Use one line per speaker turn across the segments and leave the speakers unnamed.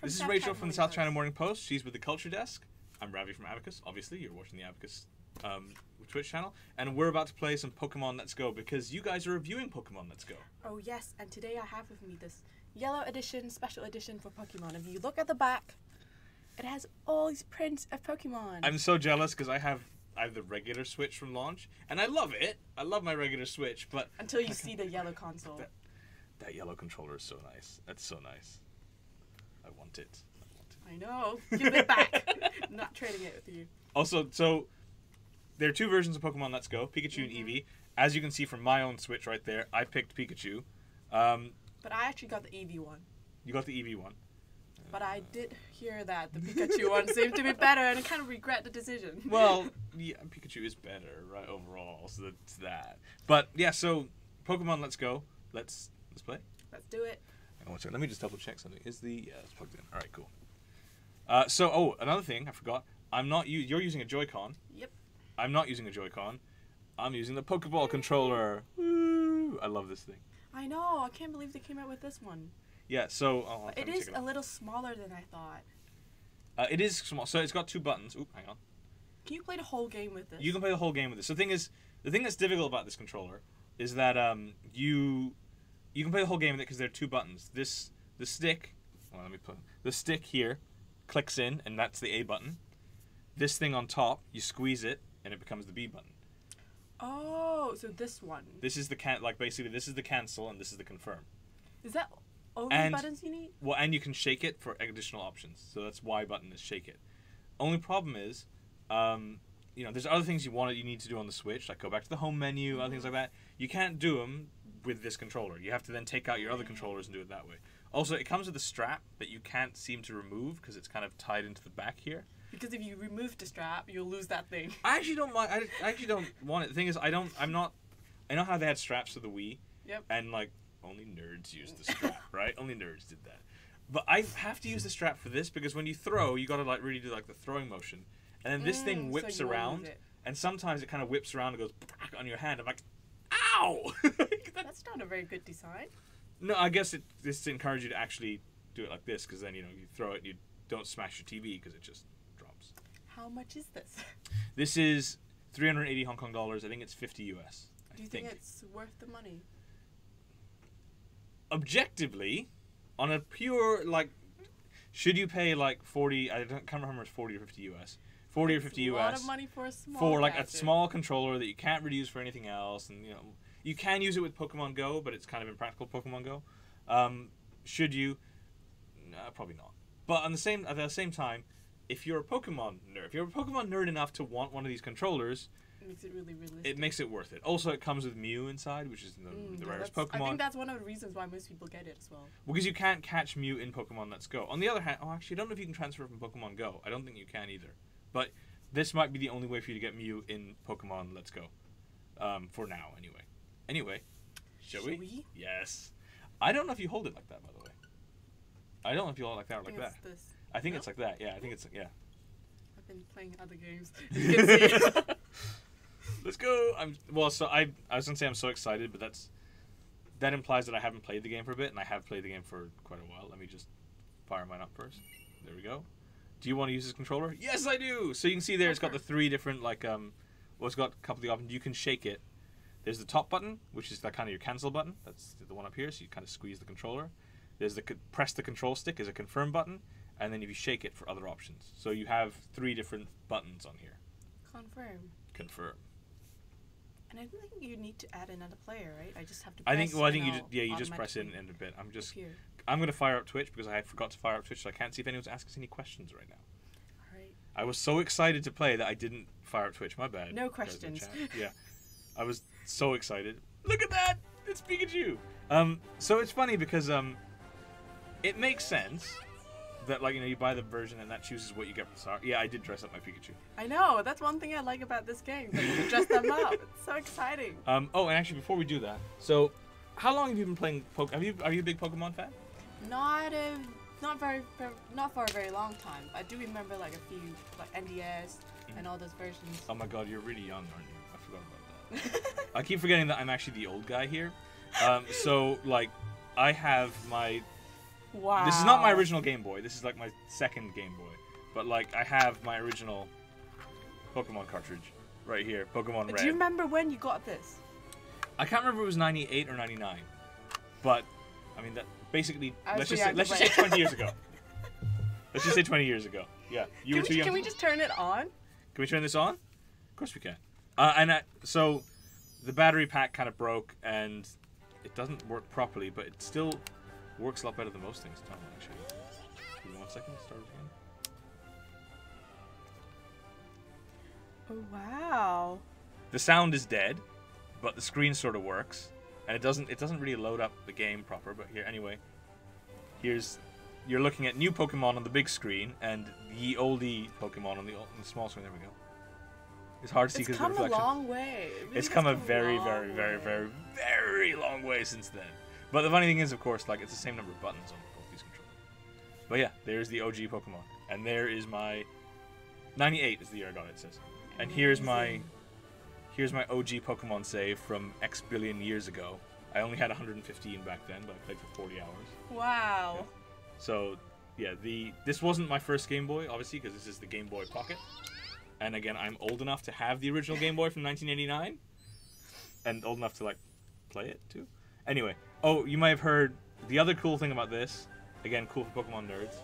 This is
South
Rachel
China
from the
Morning
South
Post.
China Morning Post. She's with the Culture Desk. I'm Ravi from Abacus. Obviously, you're watching the Abacus Twitch channel. And we're about to play some Pokemon Let's Go because you guys are reviewing Pokemon Let's Go.
Oh yes, and today I have with me this yellow edition, special edition for Pokemon. If you look at the back, it has all these prints of Pokemon.
I'm so jealous because I have the regular Switch from launch, and I love it. I love my regular Switch, but...
Until you see the yellow console.
That yellow controller is so nice. That's so nice. I want it.
I know. Give it back. I'm not trading it with you.
Also, so there are two versions of Pokemon Let's Go, Pikachu and Eevee. As you can see from my own Switch right there, I picked Pikachu.
But I actually got the Eevee one.
You got the Eevee one.
But I did hear that the Pikachu one seemed to be better, and I kind of regret the decision.
Well, yeah, Pikachu is better, right, overall, so that's that. But, yeah, so Pokemon Let's Go. Let's play.
Let's do it.
Hang on one second. Let me just double check something. Is the... Yeah, it's plugged in. All right, cool. Another thing I forgot. You're using a Joy-Con.
Yep.
I'm not using a Joy-Con. I'm using the Pokeball controller. Woo! I love this thing.
I know. I can't believe they came out with this one.
Yeah, so...
But it is a little smaller than I thought.
It is small. So it's got two buttons. Oop, hang on.
Can you play the whole game with this?
You can play the whole game with this. So the thing that's difficult about this controller is that you can play the whole game with it because there are two buttons. The stick here clicks in, and that's the A button. This thing on top, you squeeze it, and it becomes the B button.
Oh, so this one.
This is the basically this is the cancel, and this is the confirm.
Is that all the buttons you need?
Well, and you can shake it for additional options. So that's Y button is shake it. Only problem is, there's other things you need to do on the Switch, like go back to the home menu, other things like that. You can't do them with this controller. You have to then take out your other controllers and do it that way. Also, it comes with a strap that you can't seem to remove because it's kind of tied into the back here.
Because if you remove the strap, you'll lose that thing.
I actually don't mind. I actually don't want it. The thing is, I know how they had straps for the Wii.
Yep.
And like only nerds use the strap, right? Only nerds did that. But I have to use the strap for this because when you throw, you got to like really do like the throwing motion, and then this thing whips around, and sometimes it kind of whips around and goes on your hand. I'm like, ow!
That's not a very good design.
No, I guess this to encourage you to actually do it like this, because then you throw it, and you don't smash your TV because it just drops.
How much is this?
This is 380 Hong Kong dollars. I think it's 50 US.
Do you think it's worth the money?
Objectively, on a pure should you pay like 40? I can't remember if it's 40 or 50 US. 40 or 50 US.
A lot of money for a small.
For like a small controller that you can't really use for anything else, and you can use it with Pokemon Go, but it's kind of impractical. Pokemon Go. Should you? No, probably not. But at the same time, if you're a Pokemon nerd enough to want one of these controllers,
it makes it really realistic.
It makes it worth it. Also, it comes with Mew inside, which is the rarest Pokemon.
I think that's one of the reasons why most people get it as well.
Because you can't catch Mew in Pokemon Let's Go. On the other hand, actually, I don't know if you can transfer from Pokemon Go. I don't think you can either. But this might be the only way for you to get Mew in Pokemon Let's Go. For now, anyway. Anyway, shall we? Yes. I don't know if you hold it like that, by the way. I don't know if you hold it like that or like that. I think it's like that. Yeah, I think it's yeah.
I've been playing other games. You can see.
Let's go. I was gonna say I'm so excited, but that implies that I haven't played the game for a bit, and I have played the game for quite a while. Let me just fire mine up first. There we go. Do you want to use this controller? Yes, I do. So you can see there, it's got the three different it's got a couple of the options. You can shake it. There's the top button, which is kind of your cancel button. That's the one up here. So you kind of squeeze the controller. There's the press the control stick is a confirm button, and then if you shake it for other options. So you have three different buttons on here. Confirm.
And I don't think you need to add another player, right? I just have to.
I think you just press in a bit. I'm gonna fire up Twitch because I forgot to fire up Twitch, so I can't see if anyone's asking us any questions right now.
All right.
I was so excited to play that I didn't fire up Twitch. My bad.
No questions.
Yeah, I was so excited. Look at that! It's Pikachu. So it's funny because it makes sense that you buy the version and that chooses what you get from the start. Yeah, I did dress up my Pikachu. I
know, that's one thing I like about this game. That you can dress them up. It's so exciting.
And actually, before we do that, so how long have you been playing Pokemon? Are you a big Pokemon fan?
Not for a very long time. I do remember a few NDS and all those versions.
Oh my God, you're really young, aren't you? I forgot about that. I keep forgetting that I'm actually the old guy here. I have my
Wow.
This is not my original Game Boy. This is like my second Game Boy. But like I have my original Pokemon cartridge right here, Pokemon Red.
Do you remember when you got this?
I can't remember if it was 98 or 99. But I mean that basically let's just say 20 years ago. Let's just say 20 years ago. Yeah, you were too young.
Can we just turn it on?
Can we turn this on? Of course we can. So the battery pack kind of broke and it doesn't work properly, but it still works a lot better than most things. Don't actually. Give me 1 second. Start again.
Oh wow.
The sound is dead, but the screen sort of works, and it doesn't really load up the game proper. But here anyway. You're looking at new Pokemon on the big screen and the oldie Pokemon on the small screen. There we go. It's hard to see because the reflection.
It's come a long way.
It's come a very, very, very, very, very long way since then. But the funny thing is, of course, like it's the same number of buttons on both these controllers. But yeah, there's the OG Pokemon, and there is my 98 is the year I got it. It says, and here's my OG Pokemon save from X billion years ago. I only had 115 back then, but I played for 40 hours.
Wow.
Yeah. So yeah, this wasn't my first Game Boy, obviously, because this is the Game Boy Pocket. And again, I'm old enough to have the original Game Boy from 1989, and old enough to like play it too. Anyway, oh, you might have heard the other cool thing about this. Again, cool for Pokemon nerds.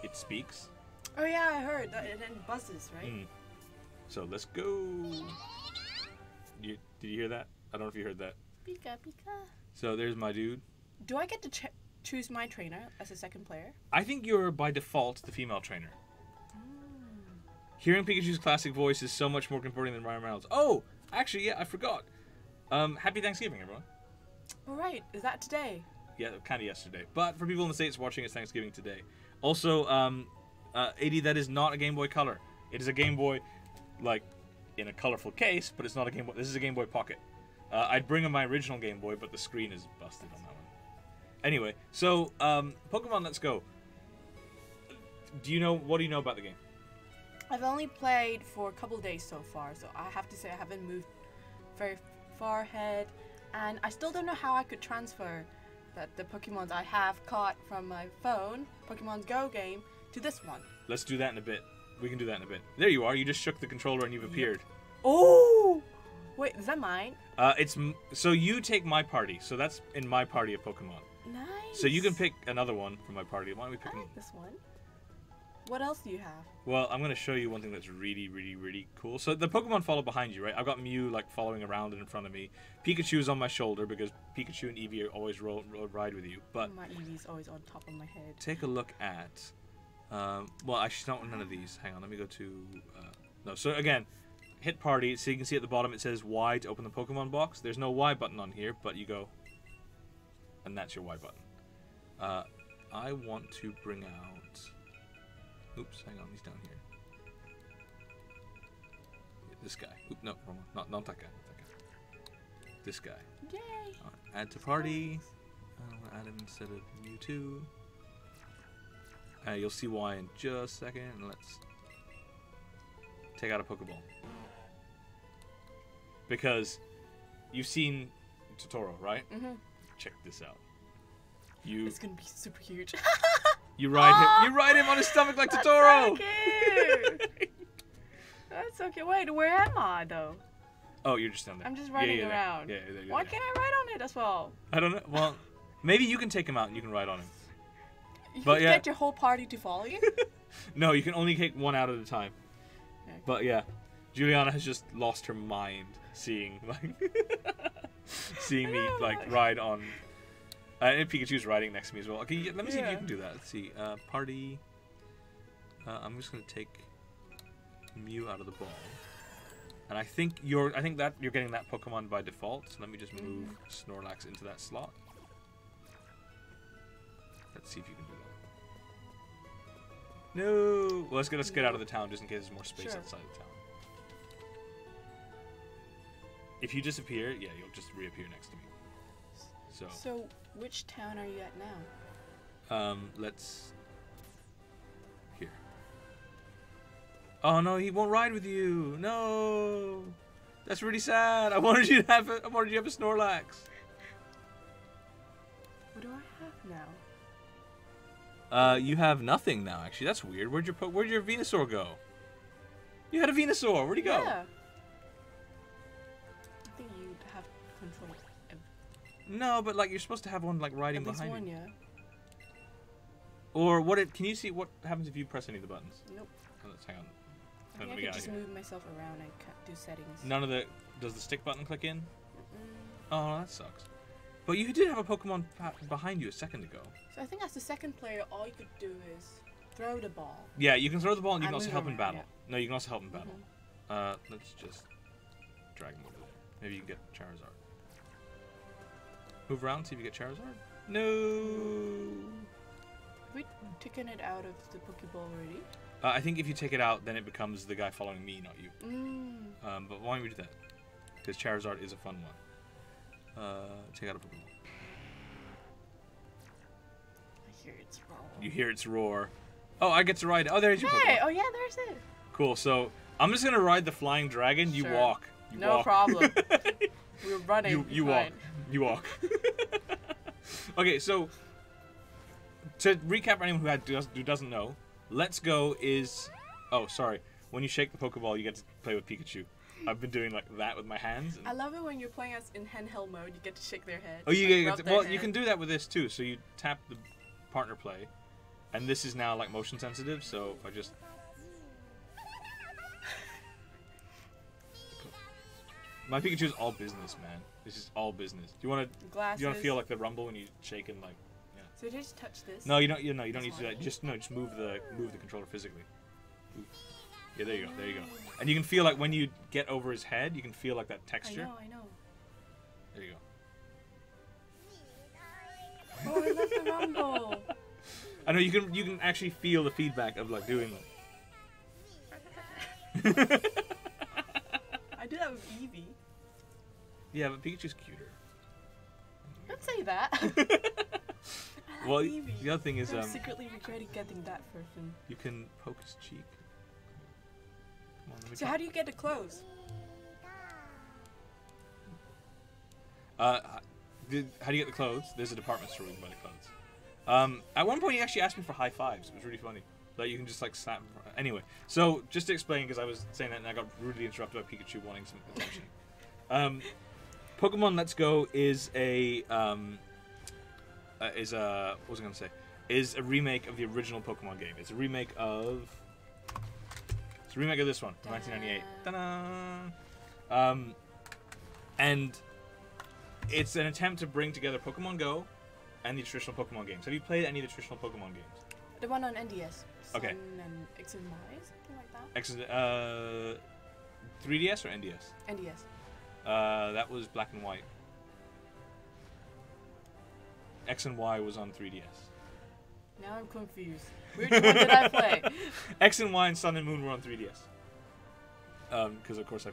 It speaks.
Oh yeah, I heard that it then buzzes, right?
So let's go. Did you hear that? I don't know if you heard that.
Pika pika.
So there's my dude.
Do I get to choose my trainer as a second player?
I think you're by default the female trainer. Hearing Pikachu's classic voice is so much more comforting than Ryan Reynolds. Oh, actually, yeah, I forgot. Happy Thanksgiving, everyone.
All right, is that today?
Yeah, kind of yesterday. But for people in the States watching, it's Thanksgiving today. Also, 80, that is not a Game Boy Color. It is a Game Boy, like, in a colorful case, but it's not a Game Boy. This is a Game Boy Pocket. I'd bring in my original Game Boy, but the screen is busted on that one. Anyway, so, Pokemon Let's Go. What do you know about the game?
I've only played for a couple days so far, so I have to say I haven't moved very far ahead, and I still don't know how I could transfer the Pokemons I have caught from my phone, Pokemon Go game, to this one.
Let's do that in a bit. We can do that in a bit. There you are. You just shook the controller and you've appeared.
Oh! Wait, is that mine?
So you take my party. So that's in my party of Pokemon.
Nice.
So you can pick another one from my party. Why don't we pick
this one? What else do you have?
Well, I'm going to show you one thing that's really, really, really cool. So the Pokemon follow behind you, right? I've got Mew like following around and in front of me. Pikachu is on my shoulder because Pikachu and Eevee are always ride with you. But
my Eevee's always on top of my head.
Take a look at... well, actually, not none of these. Hang on, let me go to... no, so again, hit party. So you can see at the bottom it says Y to open the Pokemon box. There's no Y button on here, but you go... And that's your Y button. I want to bring out... Oops, hang on, he's down here. This guy. Oop, no, wrong one. Not that guy. This guy.
Yay!
Add to party. I'm going to add him instead of Mewtwo. You'll see why in just a second. Let's take out a Pokeball. Because you've seen Totoro, right? Mm-hmm. Check this out. It's
going to be super huge.
You ride him. You ride him on his stomach like Totoro.
That's so cute. That's so cute. Wait, where am I though?
Oh, you're just down there.
I'm just riding around.
Yeah,
Why can't I ride on it as well?
I don't know. Well, maybe you can take him out and you can ride on him.
You can get your whole party to follow you?
No, you can only take one out at a time.
Okay.
But yeah, Juliana has just lost her mind seeing me like ride on. And Pikachu's riding next to me as well. Okay, let me see if you can do that. Let's see. Party. I'm just gonna take Mew out of the ball, and I think you're getting that Pokemon by default. So let me just move Snorlax into that slot. Let's see if you can do that. No. Well, let's get out of the town just in case there's more space outside the town. If you disappear, yeah, you'll just reappear next to me. So
which town are you at now?
Let's... Here. Oh no, he won't ride with you! No! That's really sad! I wanted you to have a Snorlax!
What do I have now?
You have nothing now. Actually, that's weird. Where'd your Venusaur go? You had a Venusaur. Where'd he go?
Yeah. I think you'd have control.
No, but like you're supposed to have one like riding
At least
behind
one,
you.
yeah.
Or what? Can you see what happens if you press any of the buttons?
Nope.
Oh, let's hang on.
I think I could just move myself around and do settings.
None of the. Does the stick button click in?
Mm-mm.
Oh, that sucks. But you did have a Pokemon behind you a second ago.
So I think as the second player, all you could do is throw the ball.
Yeah, you can throw the ball and you can also
move
help in
around,
battle.
yeah.
No, you can also help in battle.
Mm-hmm.
Let's just drag him over there. Maybe you can get Charizard. Move around, see if you get Charizard. No.
Have we taken it out of the Pokeball already?
I think if you take it out, then it becomes the guy following me, not you.
Mm.
But why don't we do that? Because Charizard is a fun one. Take out a Pokemon.
I hear its roar.
You hear its roar. Oh, I get to ride. Oh, there's your
Hey!
Pokemon.
Oh yeah, there's it.
Cool. So I'm just gonna ride the flying dragon. You
Sure.
walk. You
No
walk.
problem. We're running.
You walk.
fine.
You walk. Okay, so to recap for anyone who doesn't know, Let's Go is. Oh, sorry. When you shake the Pokeball, you get to play with Pikachu. I've been doing like that with my hands.
I love it when you're playing us in handheld mode. You get to shake their head.
Oh, you
like,
get
rub
to,
their
well,
head.
you can do that with this too. So you tap the partner play, and this is now like motion sensitive. So if I just. My Pikachu is all business, man. It's just all business. Do you want to?
Glasses.
Do you want to feel like the rumble when you shake and like? Yeah.
So just touch this.
No, you don't. You don't need to do that. Just move the controller physically. Ooh. Yeah, there you go. There you go. And you can feel like when you get over his head, you can feel like that texture.
I know.
There you go.
Oh, I love the rumble.
I know you can actually feel the feedback of like doing that.
I do that with Eevee.
Yeah, but Pikachu's cuter.
Don't say that. I
Well,
like Eevee.
the other thing is
I'm secretly regretting getting that version.
you can poke his cheek. Come on, let me
So how do you get the clothes?
how do you get the clothes? There's a department store where you can buy the clothes. At one point, he actually asked me for high fives. It was really funny. Like you can just like snap. Anyway, so just to explain, because I was saying that and I got rudely interrupted by Pikachu wanting some attention. Pokemon Let's Go is a what was I gonna say? Is a remake of the original Pokemon game. It's a remake of this one from 1998. Ta-da! And it's an attempt to bring together Pokemon Go and the traditional Pokemon games. Have you played any of the traditional Pokemon games?
The one on NDS.
Okay.
Sun and X and Y, something like that.
3DS or NDS?
NDS.
That was black and white. X and Y was on 3DS.
Now I'm confused. Which one did I play?
X and Y and Sun and Moon were on 3DS. Because of course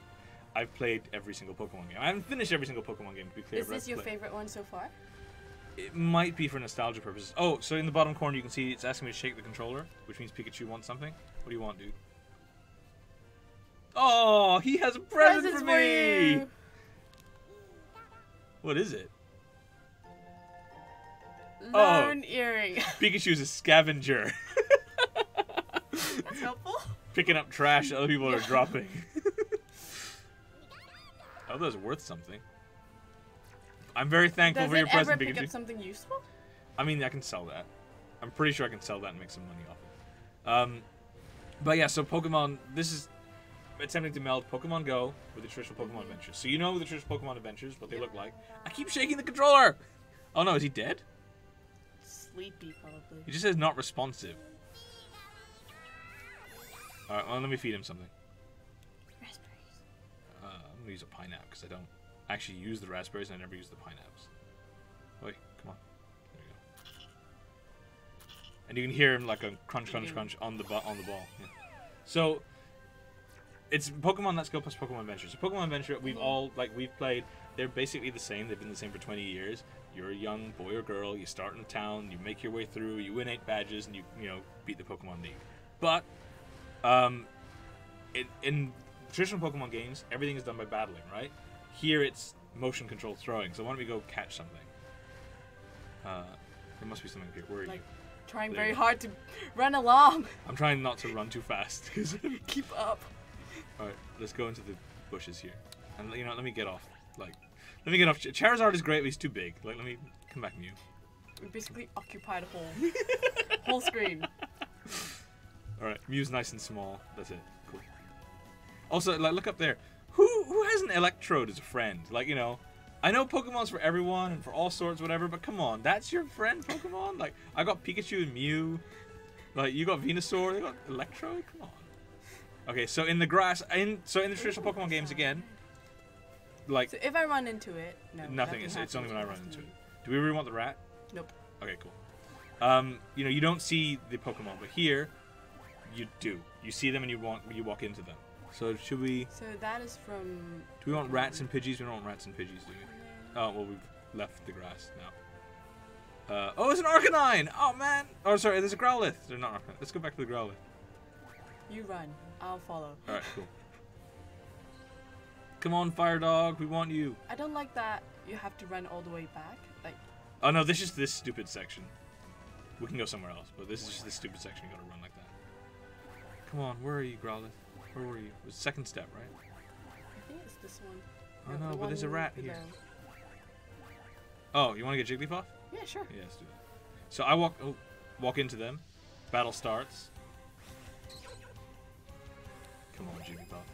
I've played every single Pokemon game. I haven't finished every single Pokemon game to be clear.
Is this your favorite one so far?
It might be for nostalgia purposes. Oh, so in the bottom corner you can see it's asking me to shake the controller, which means Pikachu wants something. What do you want, dude? Oh, he has a present
Presents
for
for
me!
you.
What is it?
Learn earring.
Pikachu's a scavenger.
That's helpful.
Picking up trash that other people are dropping. Oh, that was worth something. I'm very thankful for your present,
Does it ever pick
Pikachu.
up something useful?
I mean, I can sell that. I'm pretty sure I can sell that and make some money off it. But yeah, so Pokemon, this is attempting to meld Pokemon Go with the traditional Pokemon Adventures. So you know the traditional Pokemon Adventures, what they look like. I keep shaking the controller! Oh no, is he dead?
Sleepy, probably.
He just says not responsive. Alright, well, let me feed him something.
Raspberries.
I'm gonna use a pineapple because I don't actually use the raspberries and I never use the pineapples. Wait, come on. There you go. And you can hear him like a crunch, crunch, crunch on the ball. Yeah. So it's Pokemon Let's Go plus Pokemon Adventure. So Pokemon Adventure, we've played. They're basically the same. They've been the same for 20 years. You're a young boy or girl. You start in a town. You make your way through. You win 8 badges, and you beat the Pokemon League. But in traditional Pokemon games, everything is done by battling, right? Here it's motion controlled throwing. So why don't we go catch something? There must be something here. Where are you?
trying
There you
very
go.
hard to run along.
I'm trying not to run too fast.
Keep up.
Alright, let's go into the bushes here. And you know, let me get off. Like, let me get off. Charizard is great, but he's too big. Like, let me come back, Mew.
We basically occupied a whole screen.
Alright, Mew's nice and small. That's it. Cool. Also, like, look up there. Who has an Electrode as a friend? Like, you know, I know Pokemon's for everyone and for all sorts, whatever, but come on, that's your friend Pokemon? Like, I got Pikachu and Mew. Like, you got Venusaur, they got Electrode? Come on. Okay, so in the grass, in the traditional Pokemon games again, like...
So if I run into it, no.
Nothing, it's only when I run into
me.
it. Do we really want the rat?
Nope.
Okay, cool. You know, you don't see the Pokemon, but here, you do. You see them and you walk into them. So should we...
So that is from...
Do we want rats and Pidgeys? We don't want rats and Pidgeys, do we? Oh, well, we've left the grass now. Oh, it's an Arcanine! Oh, man! Oh, sorry, there's a Growlithe. They're not Arcanine. Let's go back to the Growlithe.
You run. I'll follow.
Alright, cool. Come on, Fire Dog. We want you.
I don't like that you have to run all the way back. Like...
Oh, no, this is this stupid section. We can go somewhere else, but this is just this stupid section. You gotta run like that. Come on, where are you, Growlithe? Where were you? It was second step, right?
I think it's this one.
Oh, no,
the
but there's a
one
rat
below.
here. Oh, you want to get Jigglypuff?
Yeah, sure.
Yeah, let's do that. So I walk into them. Battle starts. Come on, Jigglypuff.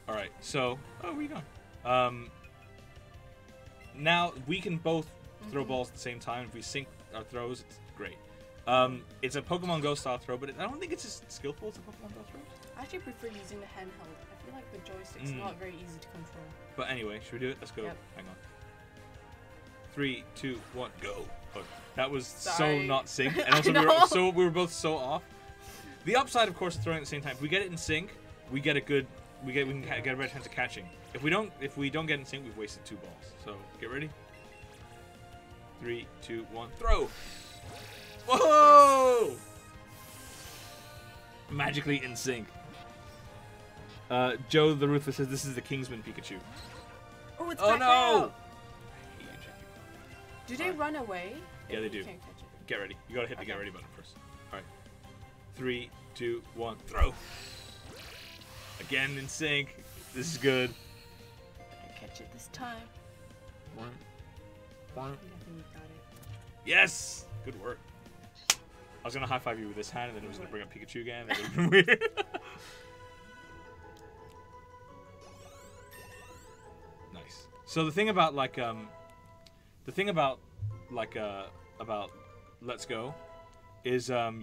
Alright, so... Oh, where you going? Now, we can both throw balls at the same time. If we sync our throws, it's great. It's a Pokemon Go style throw, but I don't think it's as skillful as a Pokemon Go throw.
I actually prefer using the handheld. I feel like the joystick's not very easy to control.
But anyway, should we do it? Let's go.
Yep.
Hang on. 3, 2, 1, go. Oh, that was
Sorry.
so not synced, and also we were both so off. The upside, of course, of throwing at the same time. If we get it in sync, we get a good, we can get a better chance of catching. If we don't get in sync, we've wasted 2 balls. So get ready. 3, 2, 1, throw. Whoa! Magically in sync. Joe the Ruthless says this is the Kingsman Pikachu.
Oh, it's
Oh
back
no!
out. Do they run away?
Yeah, they
if
do.
you can't catch it?
Get ready. You gotta hit the get ready button first. Alright. 3, 2, 1, throw! Again in sync. This is good.
I catch it this time.
One.
I think you got it.
Yes! Good work. I was gonna high five you with this hand and then it was gonna bring up Pikachu again. That would have been weird. Nice. So the thing about about Let's Go is if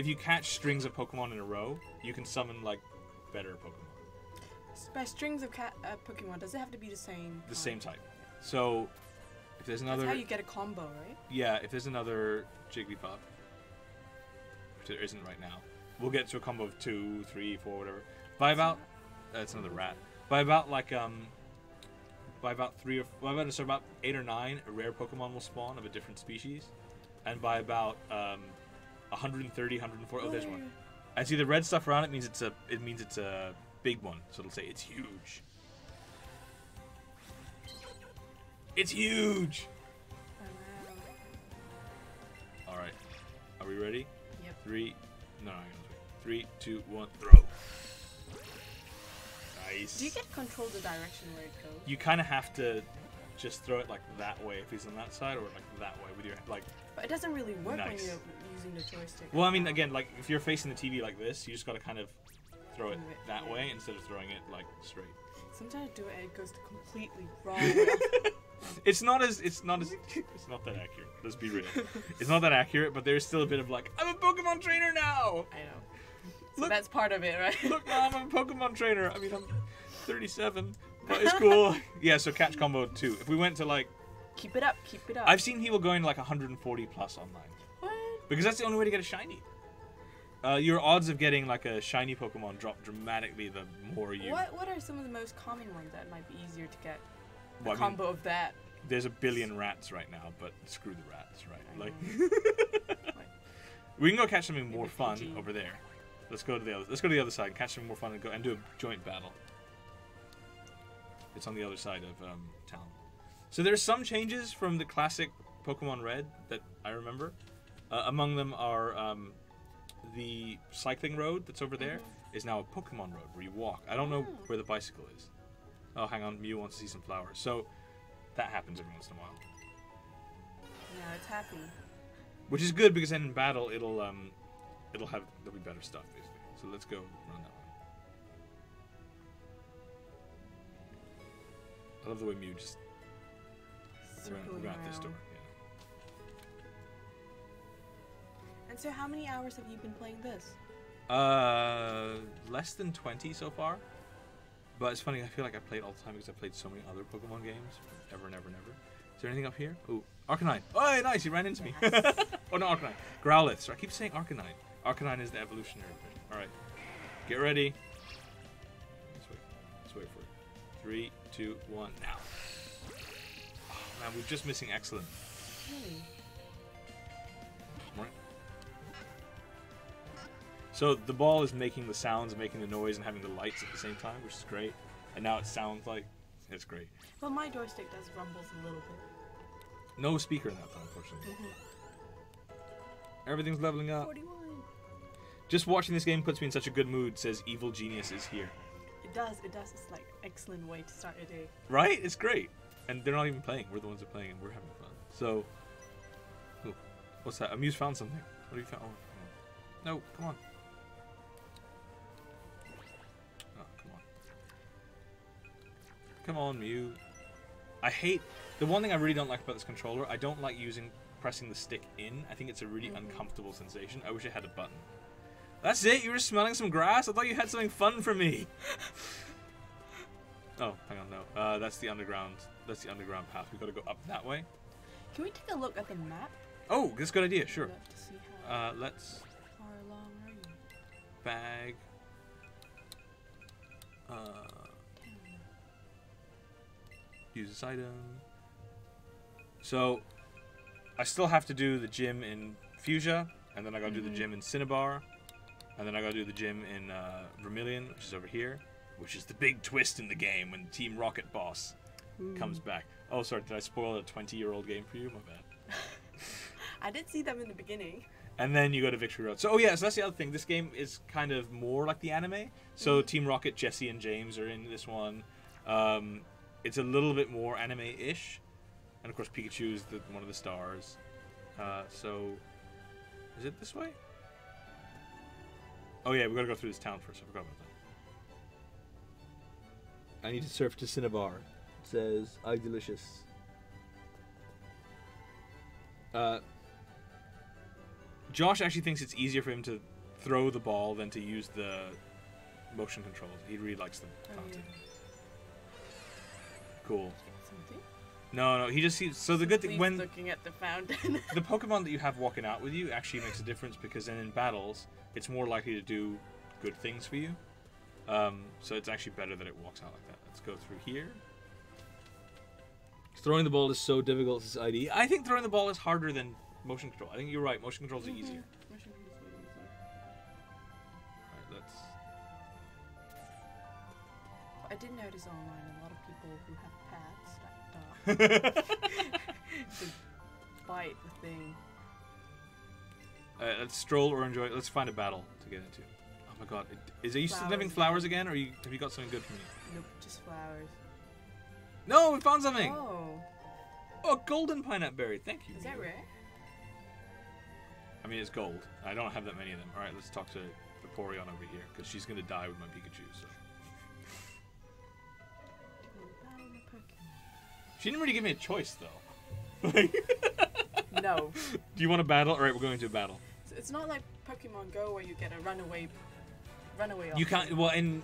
you catch strings of Pokemon in a row, you can summon like better Pokemon.
By strings of Pokemon, does it have to be the same?
The same type. So if there's another,
That's how you get a combo, right?
yeah, if there's another Jigglypuff, which there isn't right now, we'll get to a combo of 2, 3, 4, whatever. By about that's another rat. By about like by about 8 or 9, a rare Pokemon will spawn of a different species, and by about 130, 140. Oh, there's one. I see the red stuff around it means it's a big one, so it'll say it's huge. It's huge.
Oh, wow.
All right, are we ready?
Yep.
3, no, I gotta wait. 3, 2, 1, throw. Nice.
Do you get control the direction where it goes?
You kind of have to just throw it like that way if he's on that side, or like that way with your like.
But it doesn't really work when
Nice.
you're using the joystick.
Well, I mean, again, like if you're facing the TV like this, you just gotta kind of throw it
Move it,
that
yeah.
way instead of throwing it like straight.
Sometimes I do it and it goes the completely wrong way.
It's not that accurate. Let's be real. It's not that accurate, but there's still a bit of like, I'm a Pokemon trainer now.
I know. So
Look-
that's part of it, right?
Look, Mom, I'm a Pokemon trainer. I mean, I'm 37, but it's cool. Yeah, so catch combo 2. If we went to like,
Keep it up, keep it up.
I've seen people going like 140 plus online
What?
because that's the only way to get a shiny. Your odds of getting like a shiny Pokemon drop dramatically the more you.
What are some of the most common ones that might be easier to get?
Well, I mean,
Combo of that.
there's a billion rats right now, but screw the rats, right?
I
Like, we can go catch something more
Maybe
fun
PG.
over there. Let's go to the other side and catch something more fun and do a joint battle. It's on the other side of town. So there's some changes from the classic Pokemon Red that I remember. Among them are the cycling road that's over there is now a Pokemon road where you walk. I don't know where the bicycle is. Oh, hang on. Mew wants to see some flowers. So that happens every once in a while.
Yeah, it's happy.
Which is good because then in battle there'll be better stuff basically. So let's go run that one. I love the way Mew just ran out this door. Yeah.
And so, how many hours have you been playing this?
Less than 20 so far. But it's funny, I feel like I played all the time because I played so many other Pokemon games forever and ever and ever. Is there anything up here? Oh, Arcanine. Oh, nice, he ran into me. Oh, no, Arcanine. Growlithe. So I keep saying Arcanine. Arcanine is the evolutionary thing. Alright. Get ready. Let's wait for it. 3, 2, 1, now. Oh, man, we're just missing excellent.
Really?
Right. So the ball is making the sounds and making the noise and having the lights at the same time, which is great. And now it sounds like it's great.
Well, my joystick does rumbles a little bit.
No speaker in that though, unfortunately. Everything's leveling up.
41.
Just watching this game puts me in such a good mood, says Evil Genius is here.
It does. It's like excellent way to start a day.
Right? It's great. And they're not even playing. We're the ones that are playing and we're having fun. So, ooh, what's that? Amuse found something. What have you found? Oh, no, come on. Oh, come on. Come on, Mew. I hate... The one thing I really don't like about this controller, I don't like pressing the stick in. I think it's a really uncomfortable sensation. I wish it had a button. That's it? You were smelling some grass? I thought you had something fun for me. Oh, hang on, no. That's the underground. That's the underground path. We've got to go up that way.
Can we take a look at the map?
Oh, that's a good idea. Sure.
I'd love to see how
Let's
far along are you?
bag. Use this item. So, I still have to do the gym in Fuchsia, and then I gotta do the gym in Cinnabar, and then I gotta do the gym in Vermilion, which is over here, which is the big twist in the game when Team Rocket Boss comes back. Oh, sorry, did I spoil a 20-year-old game for you? My bad.
I did see them in the beginning.
And then you go to Victory Road. So, oh yeah, so that's the other thing. This game is kind of more like the anime. So Team Rocket, Jesse and James are in this one. It's a little bit more anime-ish. And of course, Pikachu is one of the stars. So, is it this way? Oh yeah, we gotta go through this town first. I forgot about that. I need to surf to Cinnabar. It says, "I delicious." Josh actually thinks it's easier for him to throw the ball than to use the motion controls. He really likes them.
Yeah.
Cool.
Something?
No, he just sees. So the good thing when
looking at the fountain.
the Pokemon that you have walking out with you actually makes a difference because then in battles it's more likely to do good things for you. So it's actually better that it walks out like that. Let's go through here. Throwing the ball is so difficult. This ID. I think throwing the ball is harder than motion control. I think you're right. Motion controls are easier.
Motion controls are easier.
Alright, let's.
I did notice online a lot of people who have pads to bite the thing.
Let's stroll or enjoy. Let's find a battle to get into. Oh my god. Are you still having flowers again, or have you got something good for me?
Nope, just flowers.
No, we found something!
Oh.
Oh, golden pineapple berry. Thank you.
Is that rare?
I mean, it's gold. I don't have that many of them. Alright, let's talk to Vaporeon over here, because she's going to die with my Pikachu, so. She didn't really give me a choice, though.
No.
Do you want to battle? Alright, we're going to a battle.
So it's not like Pokemon Go where you get a runaway
You can't. Well, in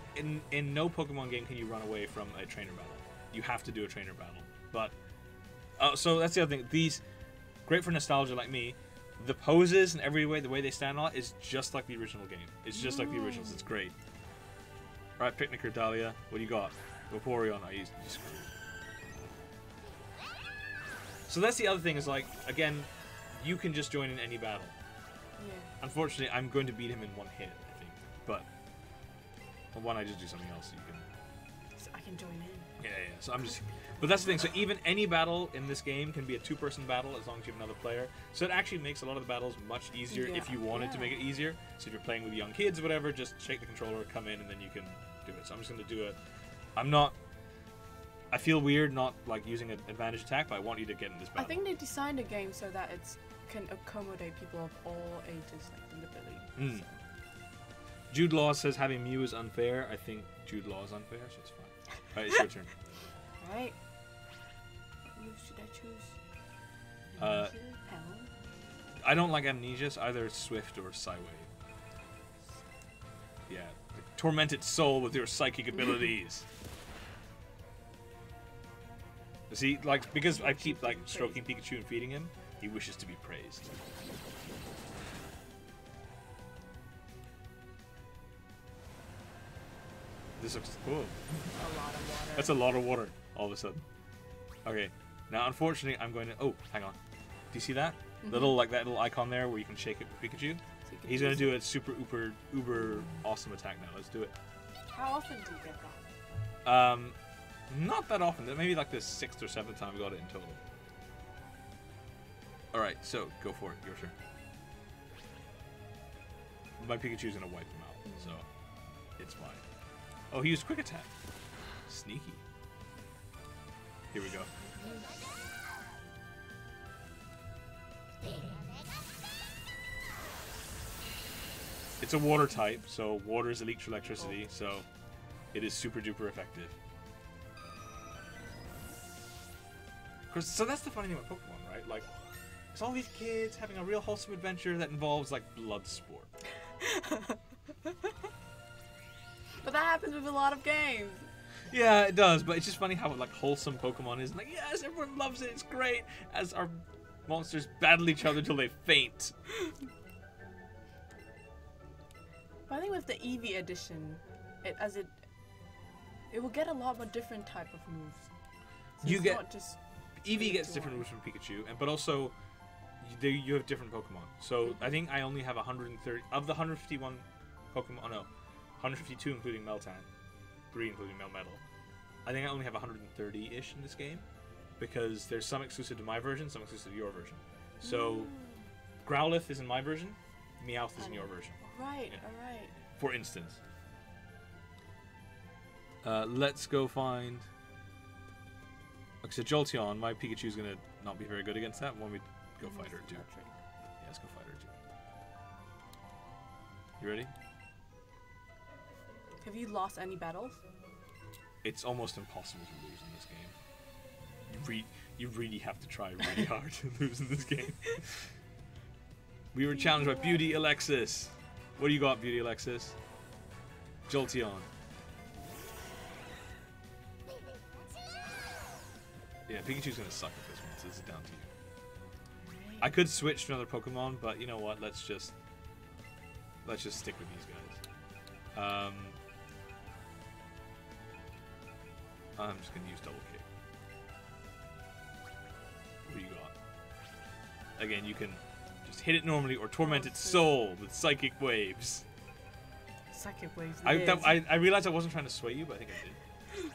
no Pokemon game can you run away from a trainer battle. You have to do a trainer battle. But so that's the other thing. These great for nostalgia like me. The poses and the way they stand on it is just like the original game. It's just like the originals. It's great. All right, Picnicker Dahlia, what do you got? Vaporeon, I used to screw. So that's the other thing is like again, you can just join in any battle.
Yeah.
Unfortunately, I'm going to beat him in one hit, I think. But why don't I just do something else? So you can.
I can join in.
Yeah. So I'm just... But that's the thing. So even any battle in this game can be a two-person battle as long as you have another player. So it actually makes a lot of the battles much easier if you wanted to make it easier. So if you're playing with young kids or whatever, just shake the controller, come in, and then you can do it. So I'm just going to do it. I feel weird not like using an advantage attack, but I want you to get in this battle.
I think they designed the game so that it can accommodate people of all ages, like deliberately. So.
Jude Law says having Mew is unfair. I think Jude Law is unfair, so it's fine. Alright, it's your turn.
Alright. Who should I choose? Pound?
I don't like Amnesia, so either Swift or Psywave. Yeah. Torment its soul with your psychic abilities. See, like, because I keep, like, stroking Pikachu and feeding him, he wishes to be praised. This looks cool.
A lot of water.
That's a lot of water, all of a sudden. Okay, now unfortunately I'm going to... Oh, hang on. Do you see that? Little, like, that little icon there where you can shake it with Pikachu? So he's going to do a super uber awesome attack now. Let's do it.
How often do you get that?
Not that often. Maybe like the 6th or 7th time we got it in total. Alright, so go for it. Your turn. My Pikachu's gonna wipe him out, so it's fine. Oh, he used quick attack. Sneaky. Here we go. It's a water type, so water is elite electricity, so it is super duper effective. So that's the funny thing about Pokemon, right? Like, it's all these kids having a real wholesome adventure that involves, like, blood sport.
But that happens with a lot of games.
Yeah, it does, but it's just funny how, like, wholesome Pokemon is. Like, yes, everyone loves it, it's great, as our monsters battle each other till they faint.
But I think with the Eevee edition, it will get a lot more different type of moves. So
You
it's
get...
not just
Eevee gets different moves from Pikachu, but also you have different Pokemon. So I think I only have 130 of the 151 Pokemon. Oh no, 152 including Meltan, 3 including Melmetal. I think I only have 130-ish in this game because there's some exclusive to my version, some exclusive to your version. So Growlithe is in my version, Meowth is in your version.
Right,
Yeah.
alright.
For instance, let's go find. Okay, so Jolteon, my Pikachu's gonna not be very good against that. Why don't we go fight her too? Yeah, let's go fight her too. You ready?
Have you lost any battles?
It's almost impossible to lose in this game. You really have to try really hard to lose in this game. We were challenged by Beauty Alexis. What do you got, Beauty Alexis? Jolteon. Yeah, Pikachu's gonna suck at this one, so this is down to you. I could switch to another Pokemon, but you know what? Let's just stick with these guys. I'm just gonna use double kick. What do you got? Again, you can just hit it normally or torment its soul with psychic waves.
Psychic waves.
I realized I wasn't trying to sway you, but I think I did.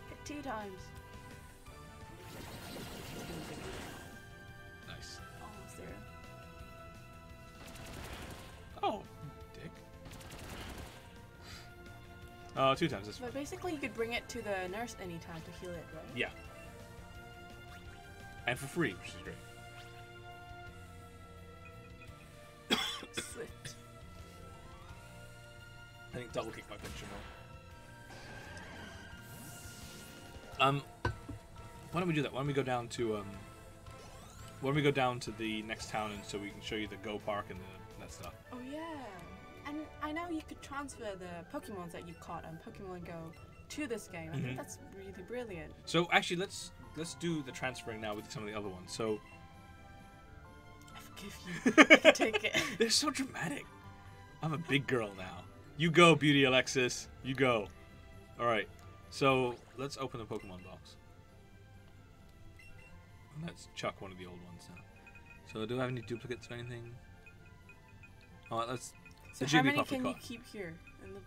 Hit 2 times.
Nice.
Almost there.
Oh, dick. 2 times. That's fine.
But basically, you could bring it to the nurse anytime to heal it, right?
Yeah. And for free, which is great.
Swift.
I think double kick might finish him off. Why don't we do that? Why don't we go down to the next town, and so we can show you the Go Park and that stuff.
Oh yeah. And I know you could transfer the Pokemons that you caught on Pokemon Go to this game. I think that's really brilliant.
So actually, let's do the transferring now with some of the other ones. So
I forgive you. I can take it.
they're so dramatic. I'm a big girl now. You go, Beauty Alexis. You go. All right. So let's open the Pokemon box. Let's chuck one of the old ones now. So do I have any duplicates or anything? Oh, let's
So
The
how many
Jigglypuff we
can you
caught.
keep here? In the...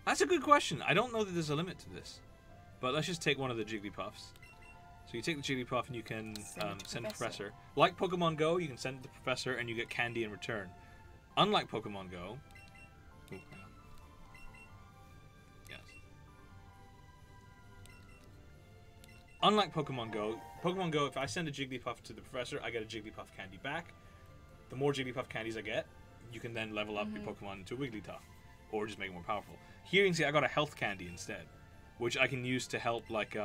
That's a good question. I don't know that there's a limit to this. But let's just take one of the Jigglypuffs. So you take the Jigglypuff and you can send Professor. Like Pokemon Go, you can send the Professor and you get candy in return. Unlike Pokemon Go... Ooh, hang on. Yes. Unlike Pokemon Go, if I send a Jigglypuff to the Professor, I get a Jigglypuff candy back. The more Jigglypuff candies I get, you can then level up your Pokemon into a Wigglytuff. Or just make it more powerful. Here you can see I got a health candy instead. Which I can use to help, like,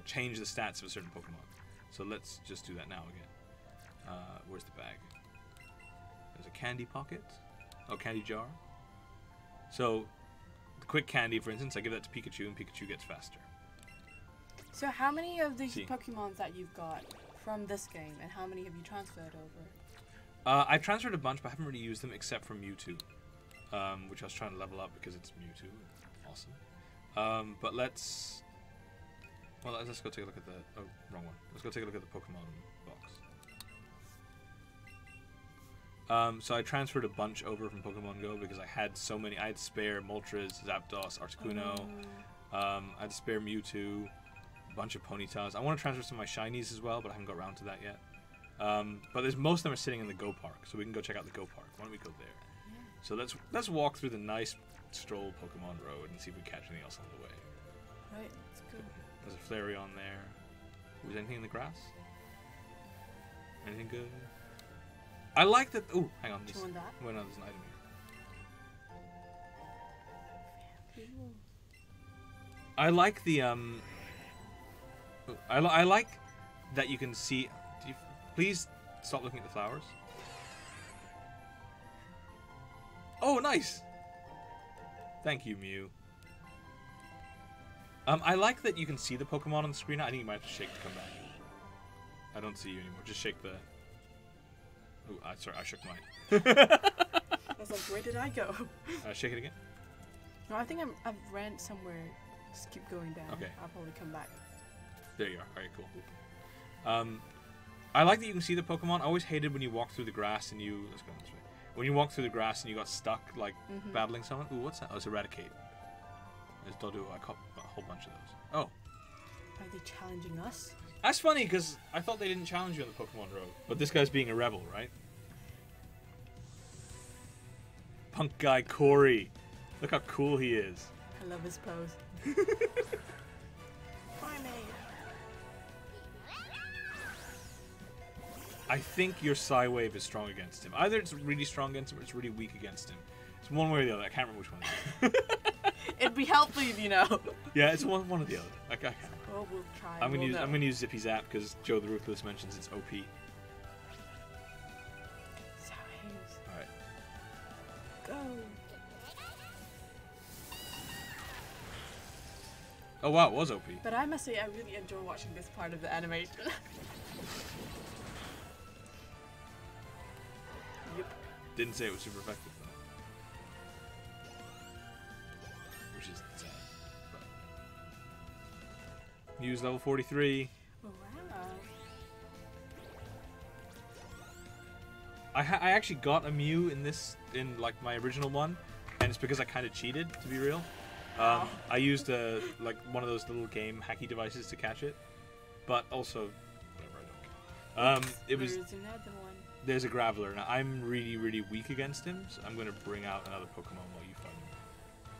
change the stats of a certain Pokemon. So let's just do that now again. Where's the bag? There's a candy pocket. Oh, candy jar. So, the quick candy, for instance, I give that to Pikachu, and Pikachu gets faster.
So how many of these Pokemons that you've got from this game, and how many have you transferred over?
I've transferred a bunch, but I haven't really used them except for Mewtwo. Which I was trying to level up because it's Mewtwo. Awesome. But let's go take a look at the... Oh, wrong one. Let's go take a look at the Pokemon box. So I transferred a bunch over from Pokemon Go because I had so many. I had spare Moltres, Zapdos, Articuno. I had spare Mewtwo, a bunch of Ponytas. I want to transfer some of my Shinies as well, but I haven't got around to that yet. But most of them are sitting in the Go Park, so we can go check out the Go Park. Why don't we go there? Yeah. So let's walk through the nice stroll Pokemon Road and see if we catch anything else on the way.
Right, let's go.
There's a Flareon there. Was anything in the grass? Anything good? I like that. Oh, hang on.
Do you want that?
Well, no, there's an item here. I like the I like that you can see. Please stop looking at the flowers. Oh, nice. Thank you, Mew. I like that you can see the Pokemon on the screen. I think you might have to shake to come back. I don't see you anymore. Just shake the... Ooh, sorry, I shook mine.
I was like, where did I go?
Shake it again.
No, I think I've ran somewhere. Just keep going down.
Okay.
I'll probably come back.
There you are. Alright, cool. I like that you can see the Pokemon. I always hated when you walk through the grass and you... Let's go this way. When you walk through the grass and you got stuck, like, battling someone. Ooh, what's that? Oh, it's Eradicate. There's Doduo. I caught a whole bunch of those. Oh.
Are they challenging us?
That's funny, because I thought they didn't challenge you on the Pokemon Road. But this guy's being a rebel, right? Punk guy Corey. Look how cool he is.
I love his pose.
I think your Psywave is strong against him. Either it's really strong against him or it's really weak against him. It's one way or the other. I can't remember which one it is.
It'd be helpful if you know.
Yeah, it's one or the other. I can't remember.
Well, we'll try.
I'm gonna use Zippy Zap because Joe the Ruthless mentions it's OP. Alright.
Go.
Oh wow, it was OP.
But I must say, I really enjoy watching this part of the animation. Yep.
Didn't say it was super effective though. Which is sad. But... Mew's level 43.
Oh, wow.
I actually got a Mew in like my original one, and it's because I kind of cheated, to be real. I used like one of those little game hacky devices to catch it, but also whatever, I don't care. It was.
There's another one.
There's a Graveler. Now I'm really weak against him, so I'm gonna bring out another Pokemon while you fight him.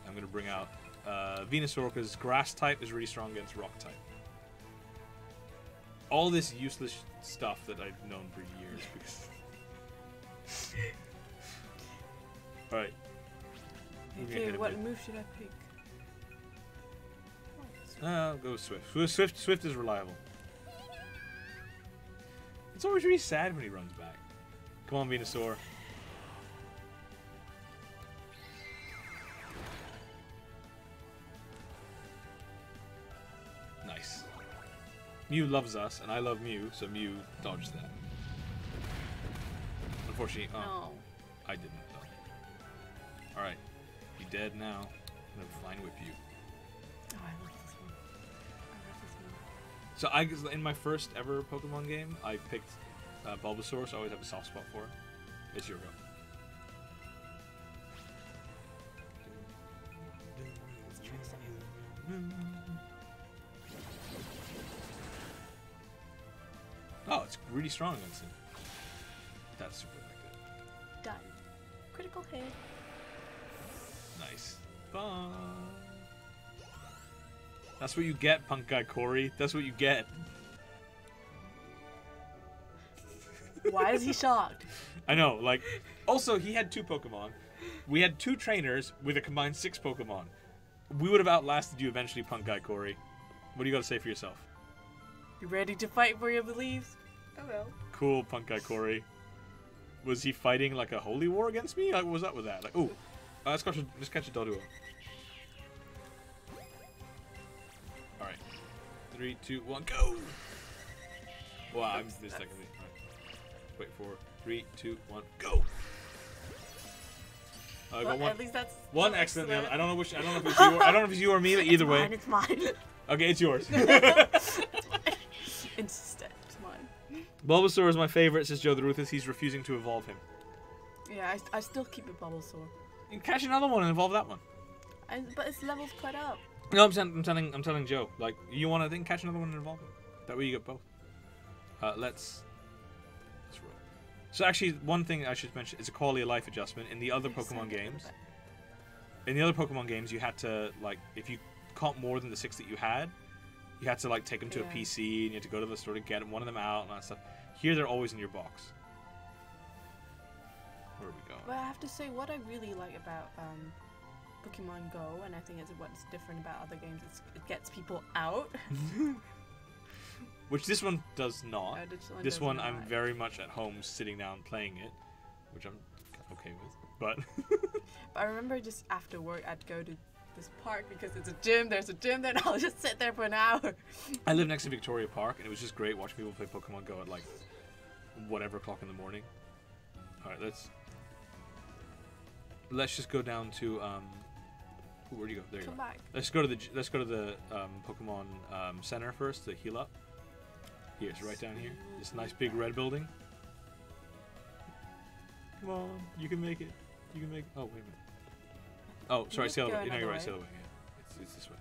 I'm gonna bring out Venusaur because Grass type is really strong against Rock type. All this useless stuff that I've known for years because. All right.
Okay, what move should I pick?
I'll go with Swift. Swift is reliable. It's always really sad when he runs back. Come on, Venusaur. Nice. Mew loves us, and I love Mew, so Mew dodged that. Unfortunately,
No.
I didn't, though. Alright. You dead now. I'm gonna flying whip you.
Oh, I love this one.
So in my first ever Pokemon game, I picked Bulbasaur, so I always have a soft spot for it. It's your go. Oh, it's really strong against him. That's super effective.
Done. Critical hit.
Nice. Fun. That's what you get, punk guy Corey. That's what you get.
Why is he shocked?
I know, like... Also, he had 2 Pokemon. We had 2 trainers with a combined 6 Pokemon. We would have outlasted you eventually, punk guy Corey. What do you got to say for yourself?
You ready to fight for your beliefs? Oh well.
Cool, punk guy Corey. Was he fighting like a holy war against me? Like, what was up with that? Like, ooh, let's catch a Doduo. All right, 3, 2, 1, go! Wow, I missed this second. Right. Wait for 3, 2, 1, go! I got one.
At least that's
one excellent. I don't know which. I don't know if it's you. I don't know if it's you or me. But either way,
it's mine.
Okay, it's yours.
Instead, it's mine.
Bulbasaur is my favorite, says Joe the Ruthless. He's refusing to evolve him.
Yeah, I still keep a Bulbasaur.
You can catch another one and evolve that one.
But its level's quite up.
No, I'm telling Joe. Like, you want to then catch another one and evolve it. That way you get both. Let's roll. So actually, one thing I should mention is a quality of life adjustment in the other Pokemon games. In the other Pokemon games, you had to, like, if you caught more than the 6 that you had to, like, take them to a PC, and you had to go to the store to get one of them out and all that stuff. Here, they're always in your box. Where are we going?
But I have to say, what I really like about Pokemon Go, and I think it's what's different about other games, it gets people out.
Which this one does not.
No,
this one I'm very much at home sitting down playing it, which I'm okay with. But
I remember just after work I'd go to this park because it's a gym. There's a gym there, and I'll just sit there for an hour.
I live next to Victoria Park, and it was just great watching people play Pokemon Go at like whatever o'clock in the morning. All right, let's just go down to where do you go? There you go.
Back.
Let's go to the Pokemon Center first to heal up. Here, it's right down here. This nice big red building. Come on, you can make it. You can make it. Oh, wait a minute. Oh, sorry, it's the other way. No, you're right, it's the other way. Yeah, it's this way.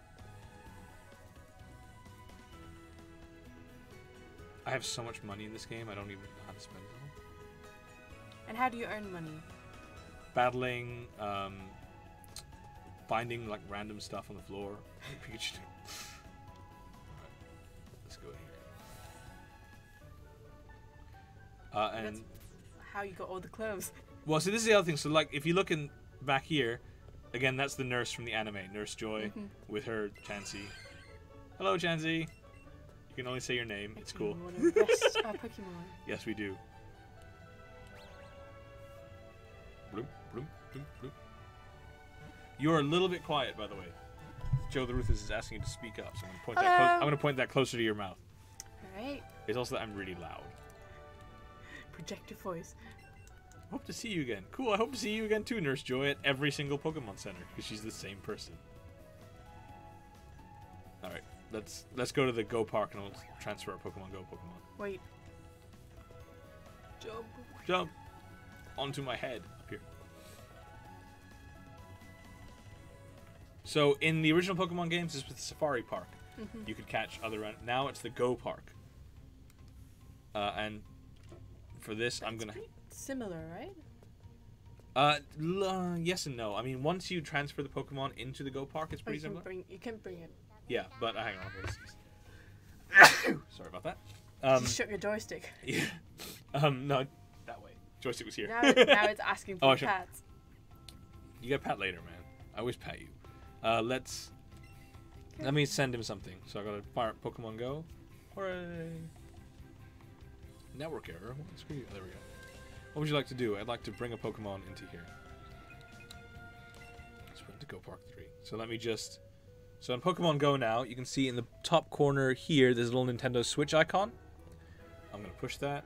I have so much money in this game, I don't even know how to spend it all.
And how do you earn money?
Battling, finding like random stuff on the floor. Pikachu. Alright, let's go here. And
that's how you got all the clothes.
Well, so this is the other thing. So, like, if you look in back here, again, that's the nurse from the anime, Nurse Joy, with her Chansey. Hello, Chansey. You can only say your name. It's cool.
Yes, Pokemon.
Yes, we do. Bloop, bloop, bloop, bloop. You're a little bit quiet, by the way. Joe the Ruthless is asking you to speak up, so I'm going to point that closer to your mouth.
All right.
It's also that I'm really loud.
Project your voice.
Hope to see you again. Cool, I hope to see you again too, Nurse Joy, at every single Pokemon Center, because she's the same person. Alright, let's go to the Go Park and I'll transfer our Pokemon Go Pokemon.
Wait. Jump.
Jump! Onto my head, up here. So, in the original Pokemon games, this was the Safari Park. You could catch other... Now it's the Go Park. And for this, I'm gonna...
Similar, right?
Yes and no. I mean, once you transfer the Pokemon into the Go Park, it's pretty similar.
You can bring it.
Yeah, but hang on. Sorry about that.
You shook your joystick.
Yeah. No, that way. Joystick was here.
Now it's asking for pats.
You get a pat later, man. I always pat you. Let me send him something. So I gotta fire up Pokemon Go. Hooray! Network error. Screw you. There we go. What would you like to do? I'd like to bring a Pokemon into here. Let's put it to Go Park 3. So let me just... So in Pokemon Go now, you can see in the top corner here, there's a little Nintendo Switch icon. I'm going to push that.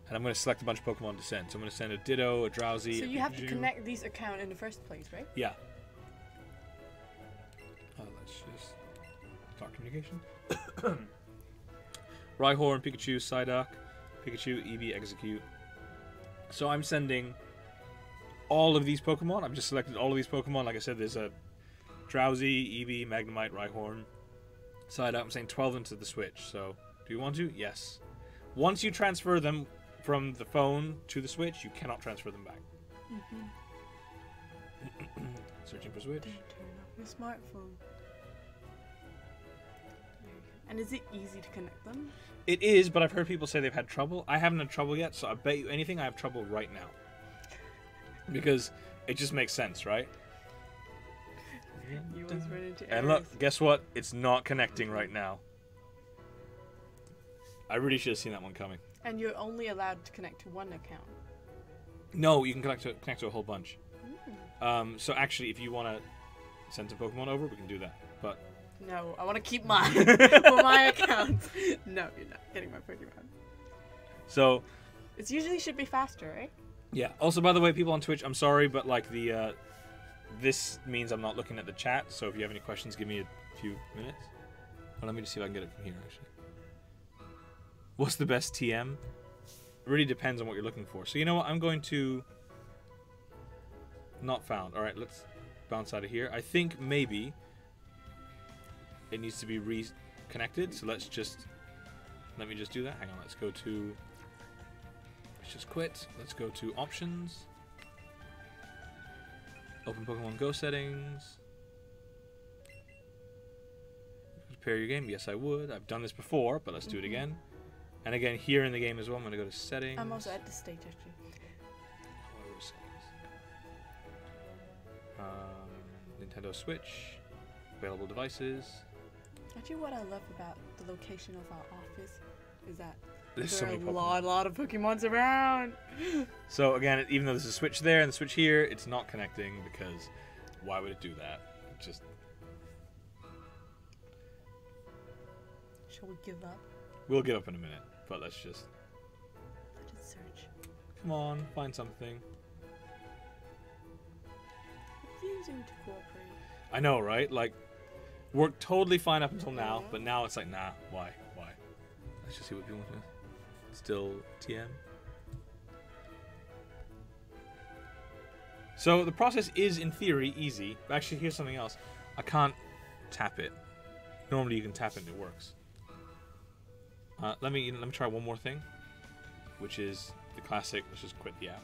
And I'm going to select a bunch of Pokemon to send. So I'm going to send a Ditto, a Drowsy,
So
a
you have to
Pikachu.
connect these accounts in the first place, right?
Yeah. Let's just... Talk communication. Rhyhorn, Pikachu, Psyduck, Pikachu, Eevee, Execute. So I'm sending all of these Pokemon. I've just selected all of these Pokemon. Like I said, there's a Drowsy, Eevee, Magnemite, Rhyhorn. Side up, I'm saying 12 into the Switch. So, do you want to? Yes. Once you transfer them from the phone to the Switch, you cannot transfer them back. Searching for Switch.
Turn off your smartphone. And is it easy to connect them?
It is, but I've heard people say they've had trouble. I haven't had trouble yet, so I bet you anything I have trouble right now. Because it just makes sense, right?
You always run into
And
errors.
look, guess what? It's not connecting right now. I really should have seen that one coming.
And you're only allowed to connect to one account.
No, you can connect to a whole bunch.
Mm.
So actually, if you want to send some Pokemon over, we can do that. But
No, I want to keep mine for my account. No, you're not getting my Pokemon.
so
It usually should be faster, right?
yeah. Also, by the way, people on Twitch, I'm sorry, but like the this means I'm not looking at the chat. So if you have any questions, give me a few minutes. Well, let me just see if I can get it from here. Actually, what's the best TM? It really depends on what you're looking for. So you know what? I'm going to not found. All right, let's bounce out of here. I think maybe it needs to be reconnected. So let me just do that. Hang on. Let's just quit. Let's go to options. Open Pokemon Go settings. Prepare your game. Yes, I would. I've done this before, but let's do it again. And again, here in the game as well, I'm going to go to settings.
I'm also at this stage, actually.
Nintendo Switch. Available devices.
Actually, what I love about the location of our office is that
There's so
there are
many
a
Pokemon.
lot of Pokemons around.
So again, even though there's a Switch there and the Switch here, it's not connecting because why would it do that? Just
Shall we give up?
we'll give up in a minute, but let's just
Let us search.
come on, find something.
Refusing to cooperate.
I know, right? Like worked totally fine up until now, but now it's like, nah, why? Let's just see what people want. Still TM. So the process is, in theory, easy. But actually, here's something else. I can't tap it. Normally, you can tap it and it works. Let me try one more thing, which is the classic. Let's just quit the app.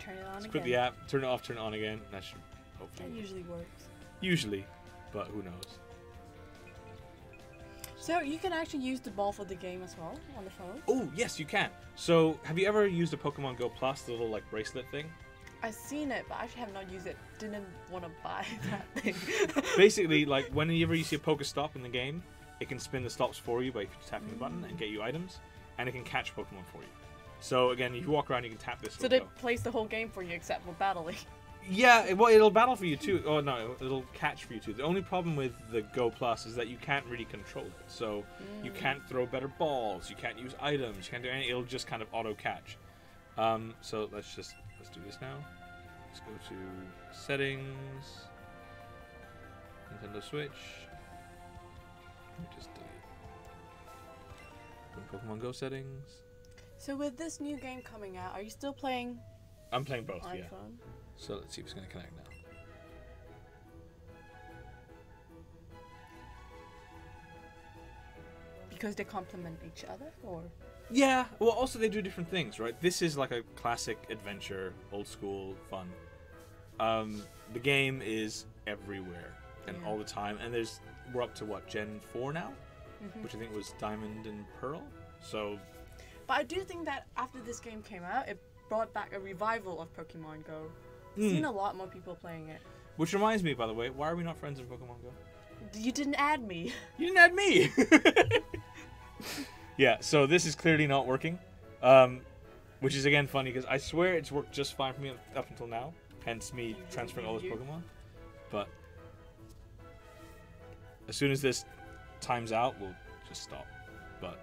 Turn it on
Let's
again.
quit the app. Turn it off. Turn it on again. That should hopefully.
That usually works.
Usually, but who knows?
So you can actually use the ball for the game as well on the phone.
Oh yes, you can. So have you ever used a Pokemon Go Plus, the little like bracelet thing?
I've seen it, but I actually have not used it. Didn't want to buy that thing.
Basically, like whenever you see a Pokestop in the game, it can spin the stops for you by tapping the button and get you items, and it can catch Pokemon for you. So again, if you walk around, you can tap this.
So they place the whole game for you except for battling.
Yeah, well, it'll battle for you too. Oh no, it'll catch for you too. The only problem with the Go Plus is that you can't really control it. So you can't throw better balls. You can't use items. You can't do anything. It'll just kind of auto catch. So let's do this now. Let's go to settings. Nintendo Switch. Let me just delete. Pokemon Go settings.
So with this new game coming out, are you still playing
I'm playing both.
on
Yeah.
phone?
So let's see if it's going to connect now.
Because they complement each other, or?
Yeah, well, also they do different things, right? This is like a classic adventure, old school fun. The game is everywhere and
Yeah.
all the time, and we're up to what, Gen 4 now, which I think was Diamond and Pearl. So,
But I do think that after this game came out, it brought back a revival of Pokemon Go. I've seen a lot more people playing it.
which reminds me, by the way, why are we not friends in Pokemon Go?
You didn't add me.
You didn't add me. Yeah, so this is clearly not working, which is again funny because I swear it's worked just fine for me up until now. Hence me transferring all those Pokemon. But as soon as this times out, we'll just stop. But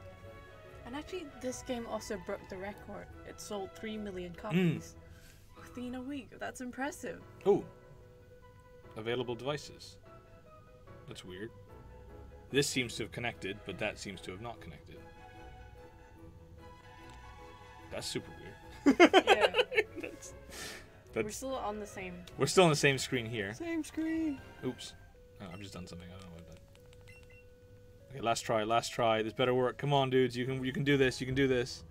And actually, this game also broke the record. It sold 3 million copies within a week. That's impressive.
oh, available devices. That's weird. This seems to have connected, but that seems to have not connected. That's super weird.
Yeah. We're still on the same.
We're still on the same screen here.
Same screen.
Oops. Oh, I've just done something. I don't know what I've done. Okay, last try. Last try. This better work. Come on, dudes. You can do this. You can do this.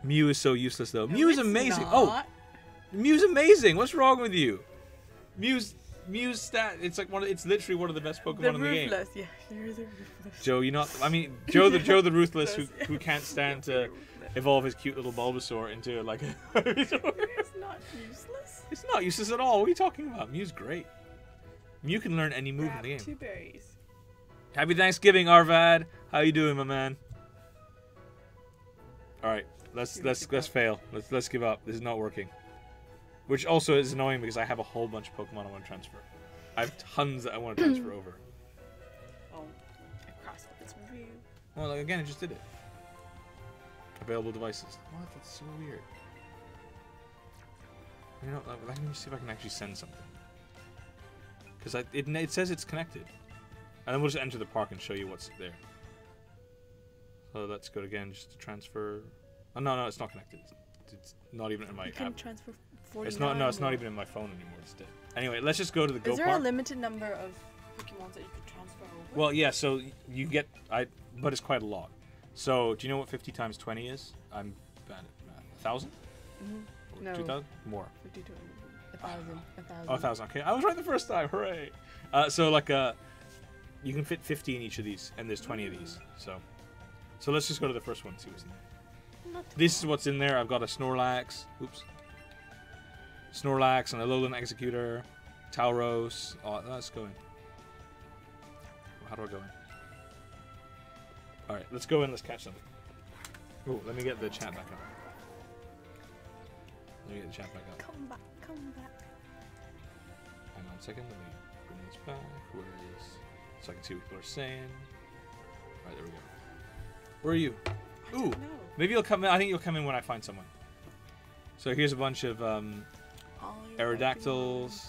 Mew is so useless though.
No,
Mew is
it's
amazing.
not.
Oh, Mew's amazing. What's wrong with you? Mew's stat. It's like it's literally one of the best Pokemon in the game.
Ruthless. Yeah, you're the ruthless.
Joe, you not. I mean, Joe the ruthless who can't stand to evolve his cute little Bulbasaur into like a.
It's not useless.
It's not useless at all. What are you talking about? Mew's great. Mew can learn any move in the game.
2 berries.
Happy Thanksgiving, Arvad. How you doing, my man? All right, let's fail. Let's give up. This is not working. Which also is annoying because I have a whole bunch of Pokemon I want to transfer. I have tons that I want to transfer over.
Oh, I crossed out this review.
Well, like, again, I just did it. Available devices. What? That's so weird. You know, let me see if I can actually send something. Because it says it's connected. And then we'll just enter the park and show you what's there. So let's go again just to transfer. Oh, no, it's not connected. It's not even in my
You can
app.
transfer 49.
It's not even in my phone anymore. It's dead. Anyway, let's just go to the Go
Is there
Park.
a limited number of Pokemon that you could transfer over?
Well, yeah, so you get but it's quite a lot. So, do you know what 50 times 20 is? I'm bad at math. 1,000?
Mm-hmm. No.
2,000? More.
52. 1,000. 1,000.
Oh, 1,000. Okay, I was right the first time. Hooray! So like you can fit 50 in each of these, and there's 20 of these. So let's just go to the first one and see what's in there. This is what's in there. I've got a Snorlax. Oops. Snorlax and a Alolan Executor. Tauros. Oh, let's go in. How do I go in? Alright, let's go in. Let's catch something. Oh, let me get the chat back up. Let me get the chat back up.
Come back.
Hang on a second. Let me bring this back. Where is... So I can see what people are saying. Alright, there we go. Where are you? Ooh, maybe you'll come in. I think you'll come in when I find someone. So here's a bunch of Aerodactyls,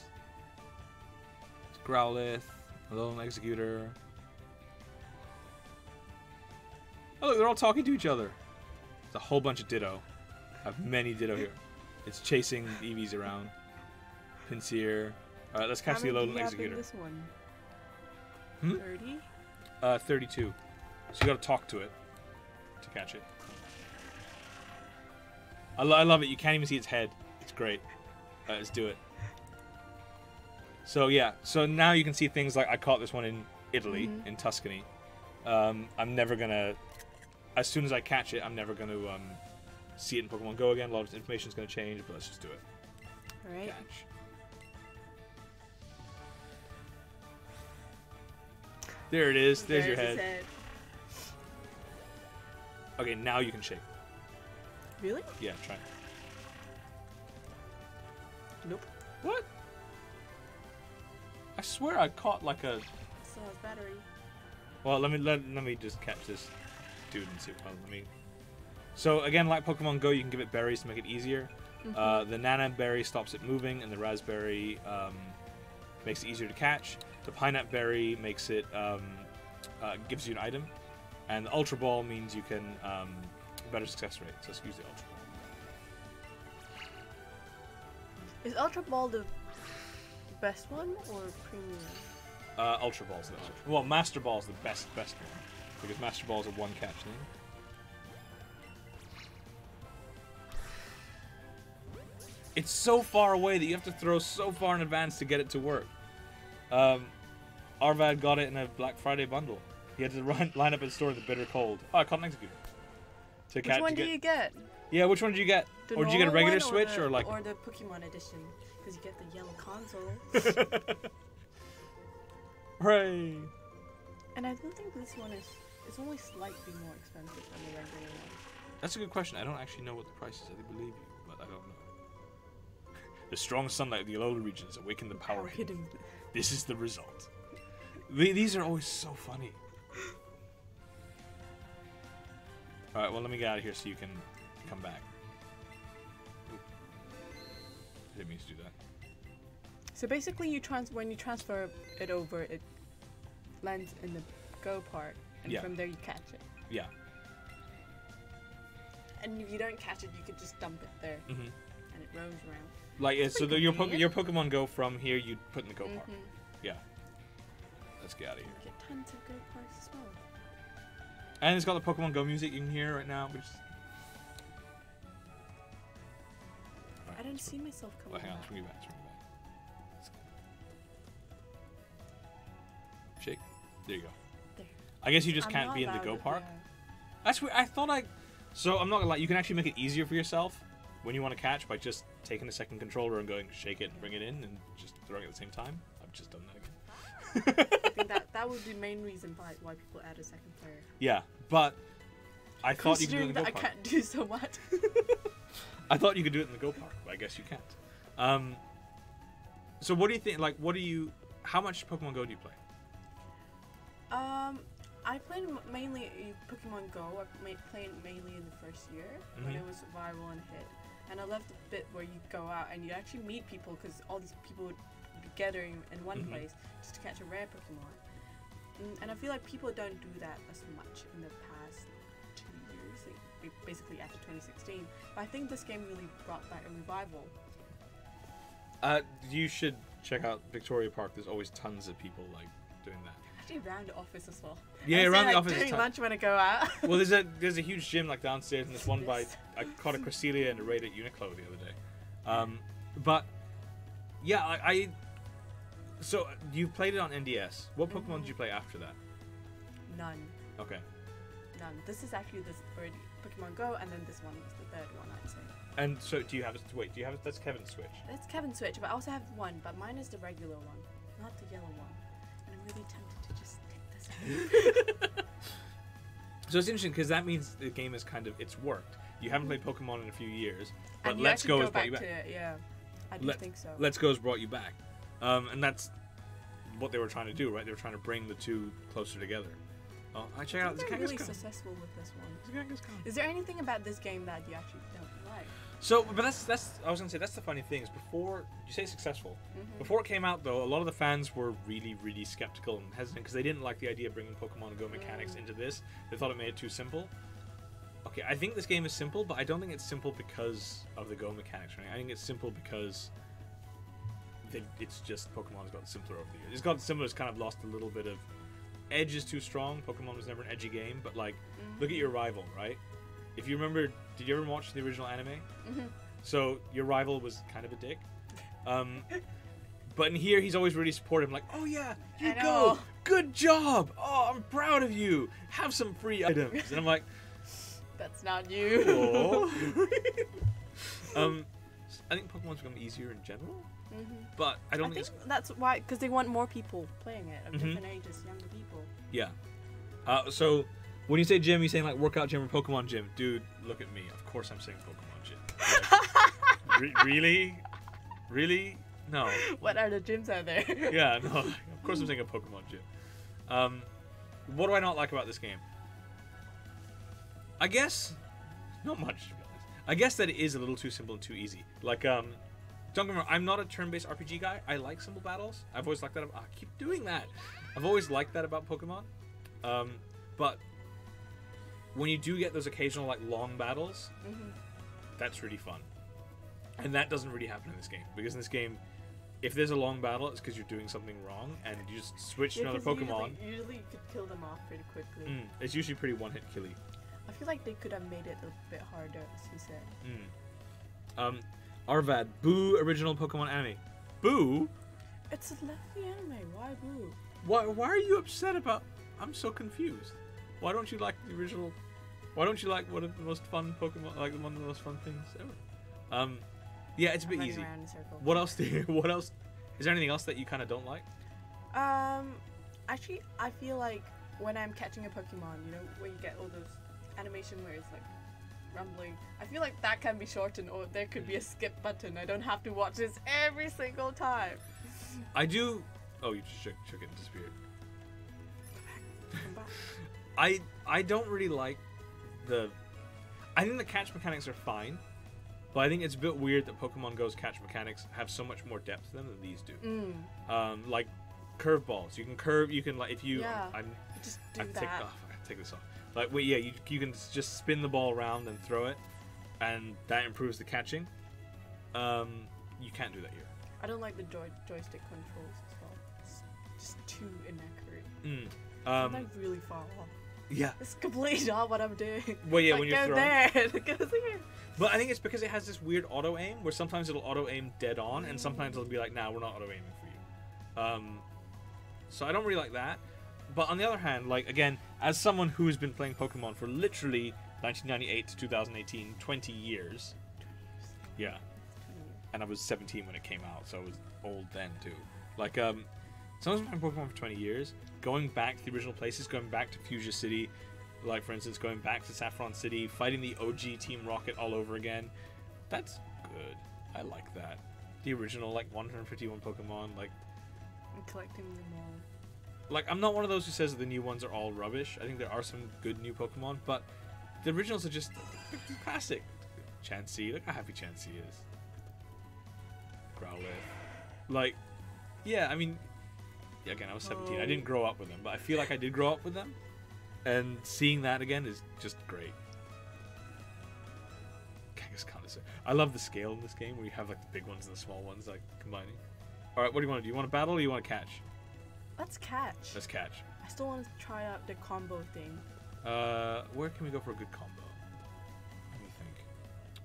Growlithe, Alolan Executor. Oh look, they're all talking to each other. There's a whole bunch of Ditto. I have many Ditto here. It's chasing Eevees around. Pinsir. Alright, let's catch the Alolan Executor.
This one? 30?
32. So you gotta talk to it to catch it. I love it. You can't even see its head. It's great. Let's do it. So yeah. So now you can see things like I caught this one in Italy, in Tuscany. I'm never gonna. As soon as I catch it, I'm never gonna see it in Pokemon Go again. A lot of information is gonna change, but let's just do it.
All right.
Catch. There it is. There's your head. Okay, now you can shake.
Really?
Yeah, try.
Nope.
What? I swear I caught like a.
Still has battery.
Well, let me just catch this dude and see. Well, let me. So again, like Pokemon Go, you can give it berries to make it easier. The Nana berry stops it moving, and the Raspberry makes it easier to catch. The Pineapple berry makes it gives you an item, and the Ultra Ball means you can better success rate. So let's use the Ultra Ball.
Is Ultra Ball the best one or premium?
Ultra Ball's the best. Well, Master Ball's the best one because Master Ball's a one catch thing. It's so far away that you have to throw so far in advance to get it to work. Arvad got it in a Black Friday bundle. He had to line up at the store in the bitter cold. Oh, I caught an Executor.
Which one do you get?
Yeah, which one did you get? Or did you get a regular Switch or like?
Or the Pokemon edition, because you get the yellow console.
Hooray!
And I don't think this one is. It's only slightly more expensive than the regular one.
That's a good question. I don't actually know what the price is. I believe you, but I don't know. The strong sunlight of the Alola regions awaken the power hidden. This is the result. These are always so funny. Alright, well let me get out of here so you can come back. Oop. I didn't mean to do that.
So basically when you transfer it over, it lands in the Go part, and from there you catch it.
Yeah.
And if you don't catch it, you could just dump it there. and it roams around.
Like so,
pretty
your
convenient.
Pokemon Go from here, you put in the Go Park.
Mhm.
Yeah. Let's get out of
You
here.
get tons of Go Parks as well.
And it's got the Pokemon Go music you can hear right now, which.
I don't see myself
Well,
coming
hang on,
back.
let's bring you back. Let's bring you back. Shake. There you go.
There.
I guess you just
I'm
can't
not
be in the
allowed
Go
to-
Park.
yeah.
That's weird. I thought So I'm not gonna lie. You can actually make it easier for yourself when you want to catch by just taking a second controller and going shake it and bring it in and just throwing it at the same time. I've just done that again.
I think that would be the main reason why people add a second player.
Yeah, but I thought you could do it in
Considering
the Go
that I
Park.
can't do so much.
I thought you could do it in the Go Park, but I guess you can't. So what do you think? Like, how much Pokemon Go do you play?
I played mainly Pokemon Go. I played mainly in the first year when it was viral and hit. And I loved the bit where you go out and you actually meet people because all these people would be gathering in one place just to catch a rare Pokemon. And I feel like people don't do that as much in the past 2 years, like basically after 2016. But I think this game really brought back a revival.
You should check out Victoria Park. There's always tons of people like doing that.
Actually, around the office as well.
Yeah,
I
around
say,
the office.
Doing lunch when I go out.
Well, there's a huge gym like downstairs, and there's one by I caught a Cresselia and a raid at Uniqlo the other day. But yeah, so you played it on NDS. What Pokemon did you play after that?
None.
Okay.
None. This is actually this already Pokemon Go, and then this one was the third one, I'd say.
And so do you have it? Wait, do you have it? That's Kevin's Switch.
It's Kevin's Switch, but I also have one, but mine is the regular one, not the yellow one. And I'm really tempted to just take this.
So it's interesting because that means the game is it's worked. You haven't played Pokemon in a few years, but
And you
Let's
actually
Go has brought you
back
back.
to it, yeah. I do think so.
Let's Go has brought you back, and that's what they were trying to do, right? They were trying to bring the two closer together. Oh, I check out this
They're really
Kangaskhan.
successful with this one.
This Kangaskhan.
Is there anything about this game that you actually don't like?
So, but that's I was gonna say that's the funny thing is before you say successful. Before it came out though, a lot of the fans were really skeptical and hesitant because they didn't like the idea of bringing Pokemon Go mechanics into this. They thought it made it too simple. Okay, I think this game is simple, but I don't think it's simple because of the Go mechanics. Right? I think it's simple because it's just Pokemon has gotten simpler over the years. It's gotten simpler. It's kind of lost a little bit of edge. Is too strong. Pokemon was never an edgy game, but like, look at your rival, right? If you remember, did you ever watch the original anime? So your rival was kind of a dick. But in here, he's always really supportive. Like, oh yeah, you go, good job. Oh, I'm proud of you. Have some free items. And I'm like,
that's not you.
Oh. I think Pokemon's become easier in general, but I don't think it's...
that's why, because they want more people playing it of different ages, younger people.
Yeah. So when you say gym, you saying like workout gym or Pokemon gym? Dude, look at me. Of course I'm saying Pokemon gym. Like, really? No.
What other gyms are there?
Yeah, no. Of course I'm saying a Pokemon gym. What do I not like about this game? I guess not much, to be honest. I guess that it is a little too simple and too easy. Like, don't get me wrong, I'm not a turn-based RPG guy. I like simple battles. I've always liked that. I keep doing that. I've always liked that about Pokemon. But when you do get those occasional like long battles, that's really fun. And that doesn't really happen in this game, because in this game, if there's a long battle, it's because you're doing something wrong, and you just switch to another Pokemon.
Usually you could kill them off pretty quickly.
It's usually pretty one-hit killy.
I feel like they could have made it a bit harder, as you said.
Arvad, boo original Pokemon anime. Boo?
It's a lovely anime. Why boo?
Why are you upset about... I'm so confused. Why don't you like the original... Why don't you like one of the most fun Pokemon... Like one of the most fun things ever? Yeah, it's a bit easy. What else what else... Is there anything else that you kind of don't like?
Actually, I feel like when I'm catching a Pokemon, you know, where you get all those animation where it's like rumbling, I feel like that can be shortened, or there could be a skip button. I don't have to watch this every single time.
I do... Oh, you just shook it and disappeared.
Come back.
I don't really like the... I think the catch mechanics are fine, but I think it's a bit weird that Pokemon Go's catch mechanics have so much more depth to them than these do. Like curveballs. You can curve, you can like, if you...
Yeah,
I'm
just do that.
I take this off. Like, wait, yeah, you can just spin the ball around and throw it, and that improves the catching. You can't do that here.
I don't like the joystick controls as well. It's just too inaccurate. Sometimes really far off.
Yeah.
It's completely not what I'm doing.
Well, yeah,
like,
when you're
go
throwing.
there, go there.
But I think it's because it has this weird auto aim where sometimes it'll auto aim dead on, and sometimes it'll be like, "Nah, we're not auto aiming for you." So I don't really like that. But on the other hand, like again, as someone who has been playing Pokemon for literally 1998 to 2018, 20 years. Yeah. And I was 17 when it came out, so I was old then too. Like, someone's been playing Pokemon for 20 years, going back to the original places, going back to Fuchsia City, like for instance, going back to Saffron City, fighting the OG Team Rocket all over again. That's good. I like that. The original, like 151 Pokemon, like.
I'm collecting them all.
Like, I'm not one of those who says that the new ones are all rubbish. I think there are some good new Pokemon, but the originals are just classic. Chansey, look how happy Chansey is. Growlithe. Like, yeah, I mean, yeah, again, I was 17. I didn't grow up with them, but I feel like I did grow up with them. And seeing that again is just great. I love the scale in this game where you have like the big ones and the small ones like combining. Alright, what do you want to do? You want to battle or you want to catch?
Let's catch.
Let's catch.
I still want to try out the combo thing.
Where can we go for a good combo? Let me think.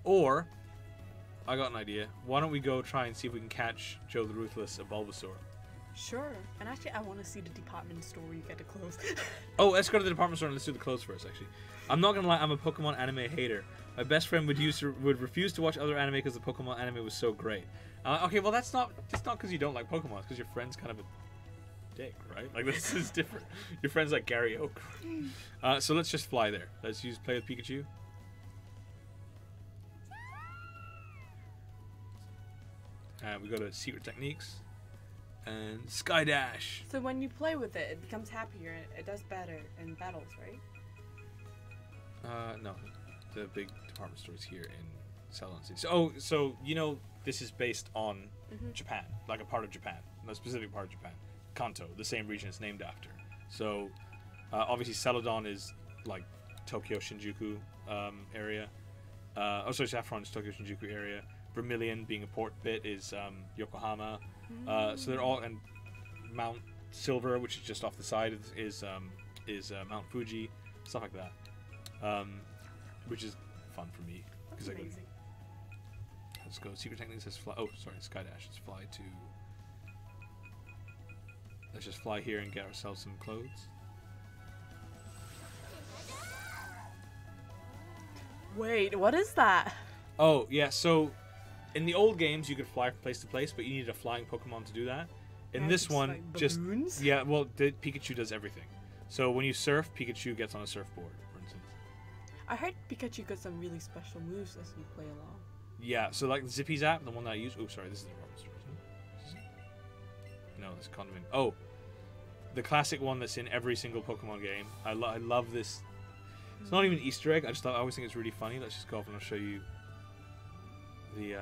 Or, I got an idea. Why don't we go try and see if we can catch Joe the Ruthless, a Bulbasaur?
Sure. And actually, I want to see the department store where you get the clothes.
Oh, let's go to the department store and let's do the clothes first, actually. I'm not gonna lie, I'm a Pokemon anime hater. My best friend would refuse to watch other anime because the Pokemon anime was so great. Okay, well that's not because you don't like Pokemon, it's because your friend's kind of a dick, right? Like this is different. Your friend's like Gary Oak. So let's just fly there. Let's play with Pikachu. We go to Secret Techniques and Sky Dash.
So when you play with it, it becomes happier and it does better in battles, right?
No. The big department stores here in Ceylon City. So you know this is based on Japan, like a part of Japan, a specific part of Japan. Kanto, the same region it's named after. So obviously Celadon is like Tokyo Shinjuku area. Sorry, Saffron is Tokyo Shinjuku area. Vermilion, being a port bit, is Yokohama. So they're all, and Mount Silver, which is just off the side, is Mount Fuji, stuff like that. Which is fun for me.
That's amazing.
Let's go. Secret Techniques says fly. Oh, sorry, Sky Dash. Let's fly to. Let's just fly here and get ourselves some clothes.
Wait, what is that?
Oh yeah, so in the old games you could fly from place to place, but you needed a flying Pokemon to do that. In this one,
like
just
balloons?
yeah, well, Pikachu does everything. So when you surf, Pikachu gets on a surfboard, for instance.
I heard Pikachu got some really special moves as you play along.
Yeah, so like the Zippy's app, the one that I use. Oh, sorry, this is the department store, isn't it? No, this is Condiment. Oh, the classic one that's in every single Pokemon game. I love this. It's not even an Easter egg. I always think it's really funny. Let's just go off and I'll show you the.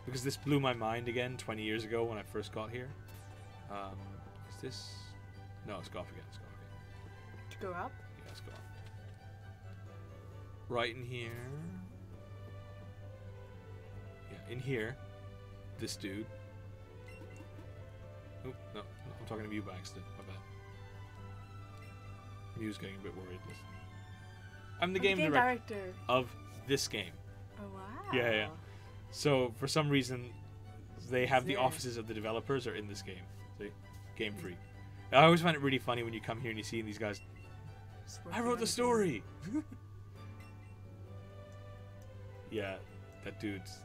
Because this blew my mind again 20 years ago when I first got here. Is this? No, it's go off again. Let's go off again.
To go up?
Yeah, let's go off. Right in here. Yeah, in here. This dude. Oh, no. I'm talking to Mew by accident. My bad. Mew's getting a bit worried. Listen. I'm the game director of this game.
Oh, wow.
Yeah. So, for some reason, they have the offices of the developers are in this game. See? Game Freak. I always find it really funny when you come here and you see these guys. I wrote the story! Yeah, that dude's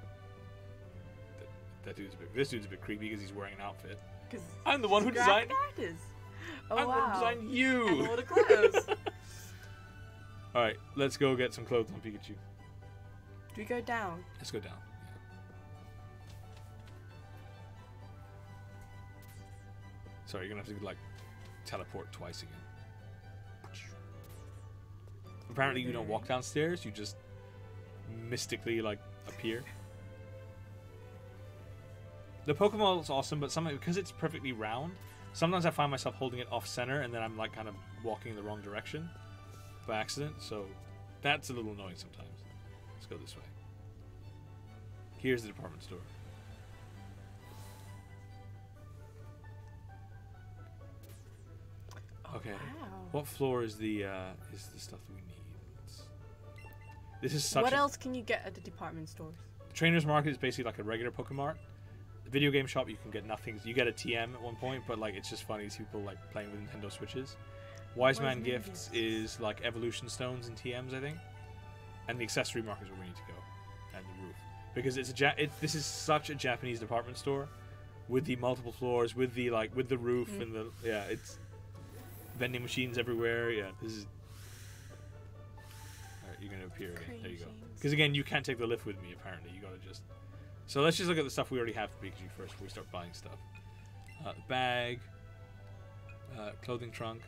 a bit. This dude's a bit creepy because he's wearing an outfit. I'm the one who designed.
Oh,
I'm the one who designed you.
And all the clothes.
All right, let's go get some clothes on Pikachu.
Do we go down?
Let's go down. Yeah. Sorry, you're gonna have to like teleport twice again. Apparently, you don't walk downstairs. You just mystically like appear. The Pokeball is awesome, but sometimes because it's perfectly round, sometimes I find myself holding it off center and then I'm like kind of walking in the wrong direction by accident. So that's a little annoying sometimes. Let's go this way. Here's the department store. Okay.
Wow.
What floor is the stuff that we need? This is such.
What else can you get at the department stores?
Trainers Market is basically like a regular Pokemart. The video game shop, you can get nothing. You get a TM at one point, but like it's just funny to see people like playing with Nintendo Switches. Wise Man Gifts is like Evolution Stones and TMs, I think. And the accessory market is where we need to go, and the roof, because it's this is such a Japanese department store, with the multiple floors, with the roof and the it's vending machines everywhere. Yeah, this is. Alright, you're gonna appear again. There you go. Because again, you can't take the lift with me. Apparently, you gotta just. So let's just look at the stuff we already have for Pikachu first before we start buying stuff. Bag, clothing trunk.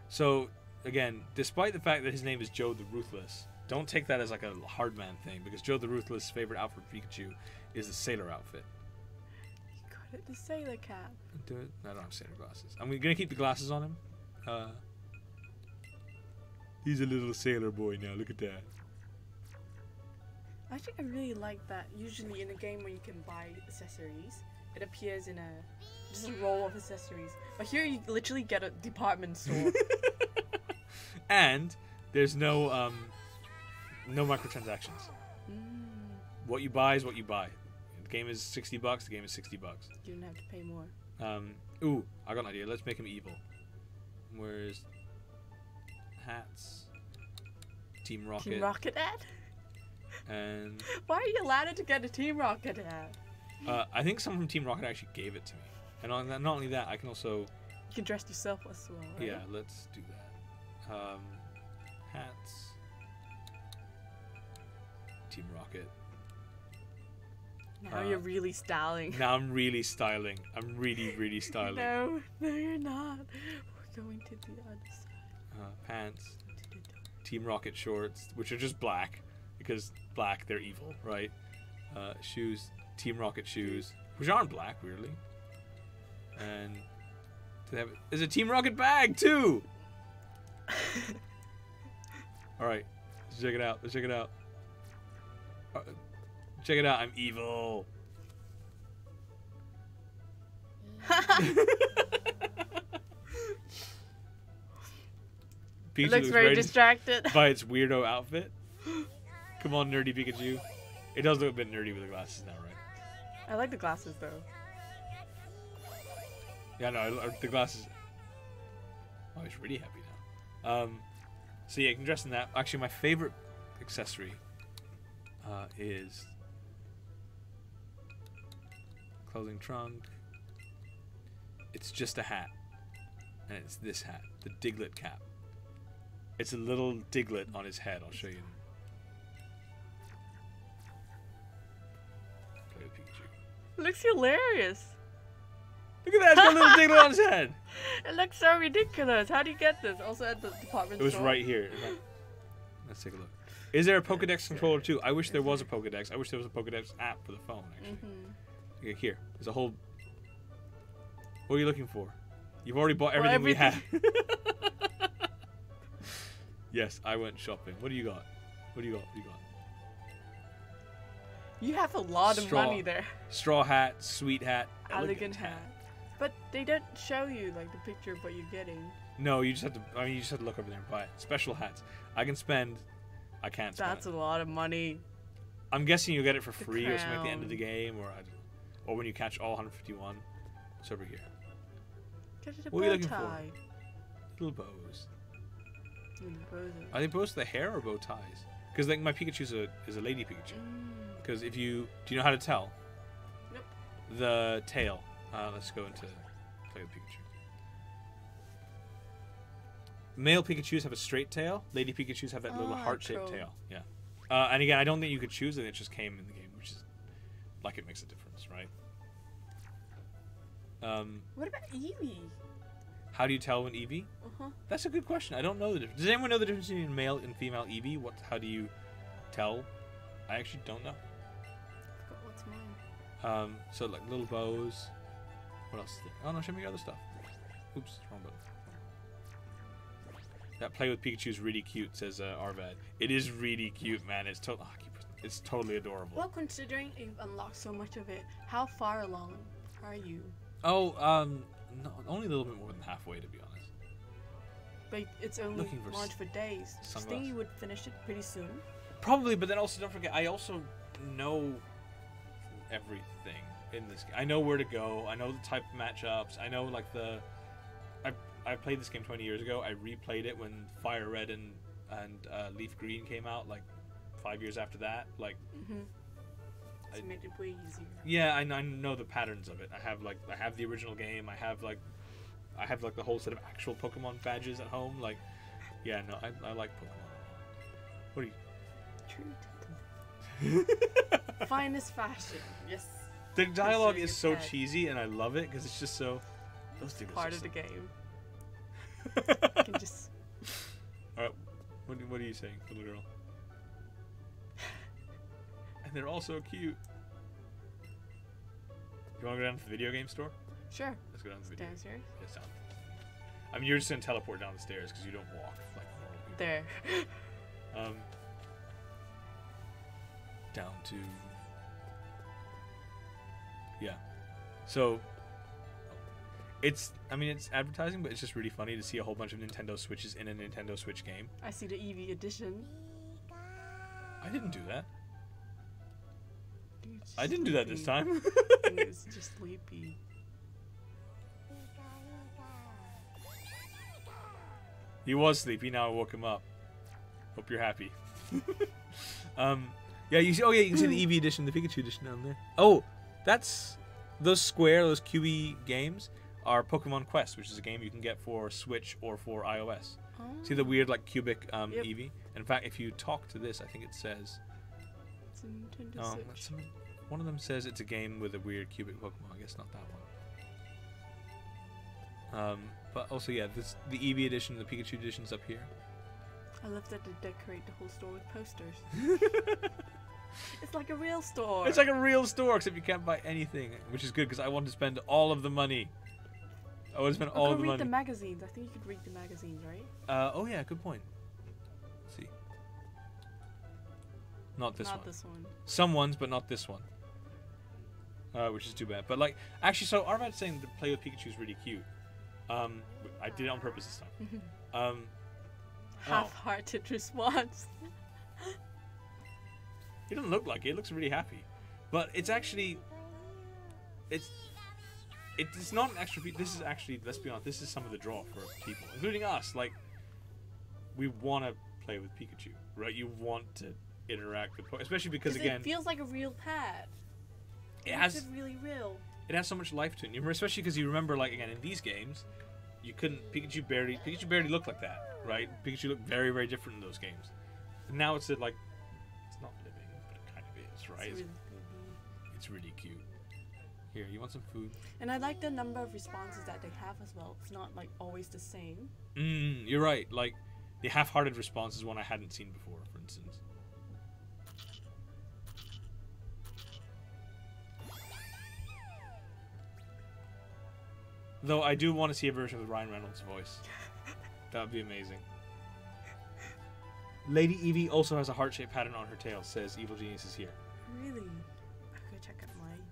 So again, despite the fact that his name is Joe the Ruthless, don't take that as like a hard man thing, because Joe the Ruthless' favorite outfit for Pikachu is the sailor outfit.
You got it, the sailor cap.
Do it? I don't have sailor glasses. I'm gonna keep the glasses on him. He's a little sailor boy now. Look at that.
I think I really like that. Usually in a game where you can buy accessories, it appears in just a roll of accessories. But here you literally get a department store.
And there's no microtransactions. What you buy is what you buy. The game is $60. The game is $60.
You don't have to pay more.
Ooh, I got an idea. Let's make him evil. Where's hats? Team Rocket.
Team Rocket ad?
And
why are you allowed to get a Team Rocket ad?
I think someone from Team Rocket actually gave it to me. And not only that, I can also.
You can dress yourself as well. Right?
Yeah, let's do that. Hats. Team Rocket.
Now you're really styling.
Now I'm really styling. I'm really styling.
No, you're not. We're going to the other side.
Pants. Team Rocket shorts, which are just black. Because black, they're evil, right? Shoes, Team Rocket shoes, which aren't black, weirdly. And there's a Team Rocket bag too. All right, let's check it out. Let's check it out. Check it out. I'm evil.
It looks very distracted
by its weirdo outfit. Come on, nerdy Pikachu. It does look a bit nerdy with the glasses now, right?
I like the glasses, though.
Yeah, no, the glasses. Oh, he's really happy now. So yeah, you can dress in that. Actually, my favorite accessory is clothing trunk. It's just a hat, and it's this hat, the Diglett cap. It's a little Diglett on his head. I'll show you. Play with Pikachu.
It looks hilarious.
Look at that! It's got a little Diglett on his head.
It looks so ridiculous. How do you get this? Also at the department store.
It was right here. Let's take a look. Is there a Pokedex controller too? I wish there was a Pokedex. I wish there was a Pokedex app for the phone, actually. Okay, here. There's a whole... What are you looking for? You've already bought everything we have. Yes, I went shopping. What do you got? What do you got? What do you got?
You have a lot of money there.
Straw hat, sweet hat,
elegant hat. But they don't show you like the picture of what you're getting.
No, you just have to. I mean, you just have to look over there and buy it. Special hats. I can spend. I can't spend.
That's a lot of money.
I'm guessing you'll get it for free or something at the end of the game, or when you catch all 151. It's over here.
Get it a
what are you looking
tie.
for? Little bows.
Bows
are they bows to the hair or bow ties? Because like my Pikachu is a lady Pikachu. Because if you do you know how to tell?
Nope.
The tail. Let's go into play with Pikachu. Male Pikachus have a straight tail. Lady Pikachus have that little heart-shaped tail. Yeah. And again, I don't think you could choose it. It just came in the game, which is like it makes a difference, right?
What about Eevee?
How do you tell when Eevee? That's a good question. I don't know the difference. Does anyone know the difference between male and female Eevee? How do you tell? I actually don't know.
I forgot what's mine.
So like little bows. What else is there? Oh no, show me your other stuff. Oops, wrong button. That play with Pikachu is really cute, says Arvad. It is really cute, man. It's It's totally adorable.
Well, considering you've unlocked so much of it, how far along are you?
Oh, no, only a little bit more than halfway, to be honest.
But it's only
Looking for
launched for days. I think you would finish it pretty soon.
Probably, but then also don't forget, I also know everything in this game. I know where to go. I know the type of matchups. I know like I played this game 20 years ago. I replayed it when Fire Red and Leaf Green came out, like 5 years after that. Like,
It's made it way easier.
yeah, I know the patterns of it. I have the original game. I have the whole set of actual Pokemon badges at home. Like, yeah, no, I like Pokemon. What are you?
Treat. Finest fashion. Yes.
The dialogue is so cheesy, and I love it because it's just so. Those things
part
are
of the game.
You
can just.
All right, what are you saying, little girl? And they're all so cute. You want to go down to the video game store?
Sure.
Let's go down to the video.
Downstairs.
Yes, down. I mean, you're just gonna teleport down the stairs because you don't walk like normal people.
There.
Down to. Yeah. So. It's advertising, but it's just really funny to see a whole bunch of Nintendo Switches in a Nintendo Switch game.
I see the Eevee edition.
I didn't do that.
Dude,
I didn't do that this time.
It's just sleepy.
He was sleepy. Now I woke him up. Hope you're happy. Yeah, you see. Oh yeah, you can see the Eevee edition, the Pikachu edition down there. Oh, that's those QWER games are Pokemon Quest, which is a game you can get for Switch or for iOS.
Oh.
See the weird like cubic
Yep.
Eevee? In fact, if you talk to this, I think it says.
It's a Nintendo Switch.
One of them says it's a game with a weird cubic Pokemon. I guess not that one. But also, yeah, the Eevee edition, the Pikachu edition's up here.
I love that they decorate the whole store with posters. It's like a real store.
It's like a real store, except you can't buy anything, which is good because I want to spend all of the money. I want to spend all of the money.
Read the magazines. I think you could read the magazines, right?
Oh yeah, good point. Let's see. Not this one.
Not this one.
Some ones, but not this one. Which is too bad. But like, actually, so Armad's saying to play with Pikachu is really cute. I did it on purpose this time.
Half-hearted response.
He doesn't look like it. He looks really happy. But it's actually... It's not an extra... This is actually, let's be honest, this is some of the draw for people, including us. Like, we want to play with Pikachu, right? You want to interact with... Especially because, again...
it feels like a real pet.
It has...
It's really real.
It has so much life to it. Especially because you remember, like, again, in these games, you couldn't... Pikachu barely looked like that, right? Pikachu looked very, very different in those games. And now it's like... It's not living, but it kind of is, right? It's really cute. Here, you want some food?
And I like the number of responses that they have as well. It's not, like, always the same.
You're right. Like, the half-hearted response is one I hadn't seen before, for instance. Though I do want to see a version with Ryan Reynolds' voice. That would be amazing. Lady Eevee also has a heart-shaped pattern on her tail, says Evil Genius is here.
Really? I could check out mine.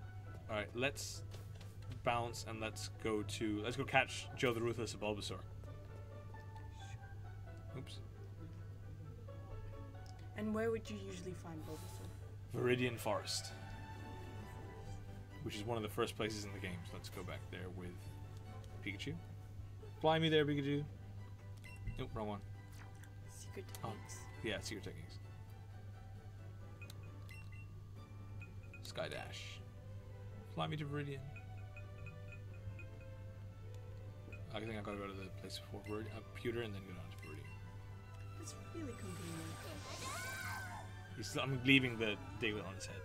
Alright, let's bounce and let's go catch Joe the Ruthless of Bulbasaur. Oops.
And where would you usually find Bulbasaur?
Viridian Forest. Which is one of the first places in the game. So let's go back there with Pikachu. Fly me there, Pikachu. Nope, wrong one.
Secret techniques.
Yeah, secret techniques. Sky Dash. Fly me to Viridian. I think I've got to go to the place before Pewter and then go down to Viridian.
That's really convenient.
I'm leaving the Diglett on his head.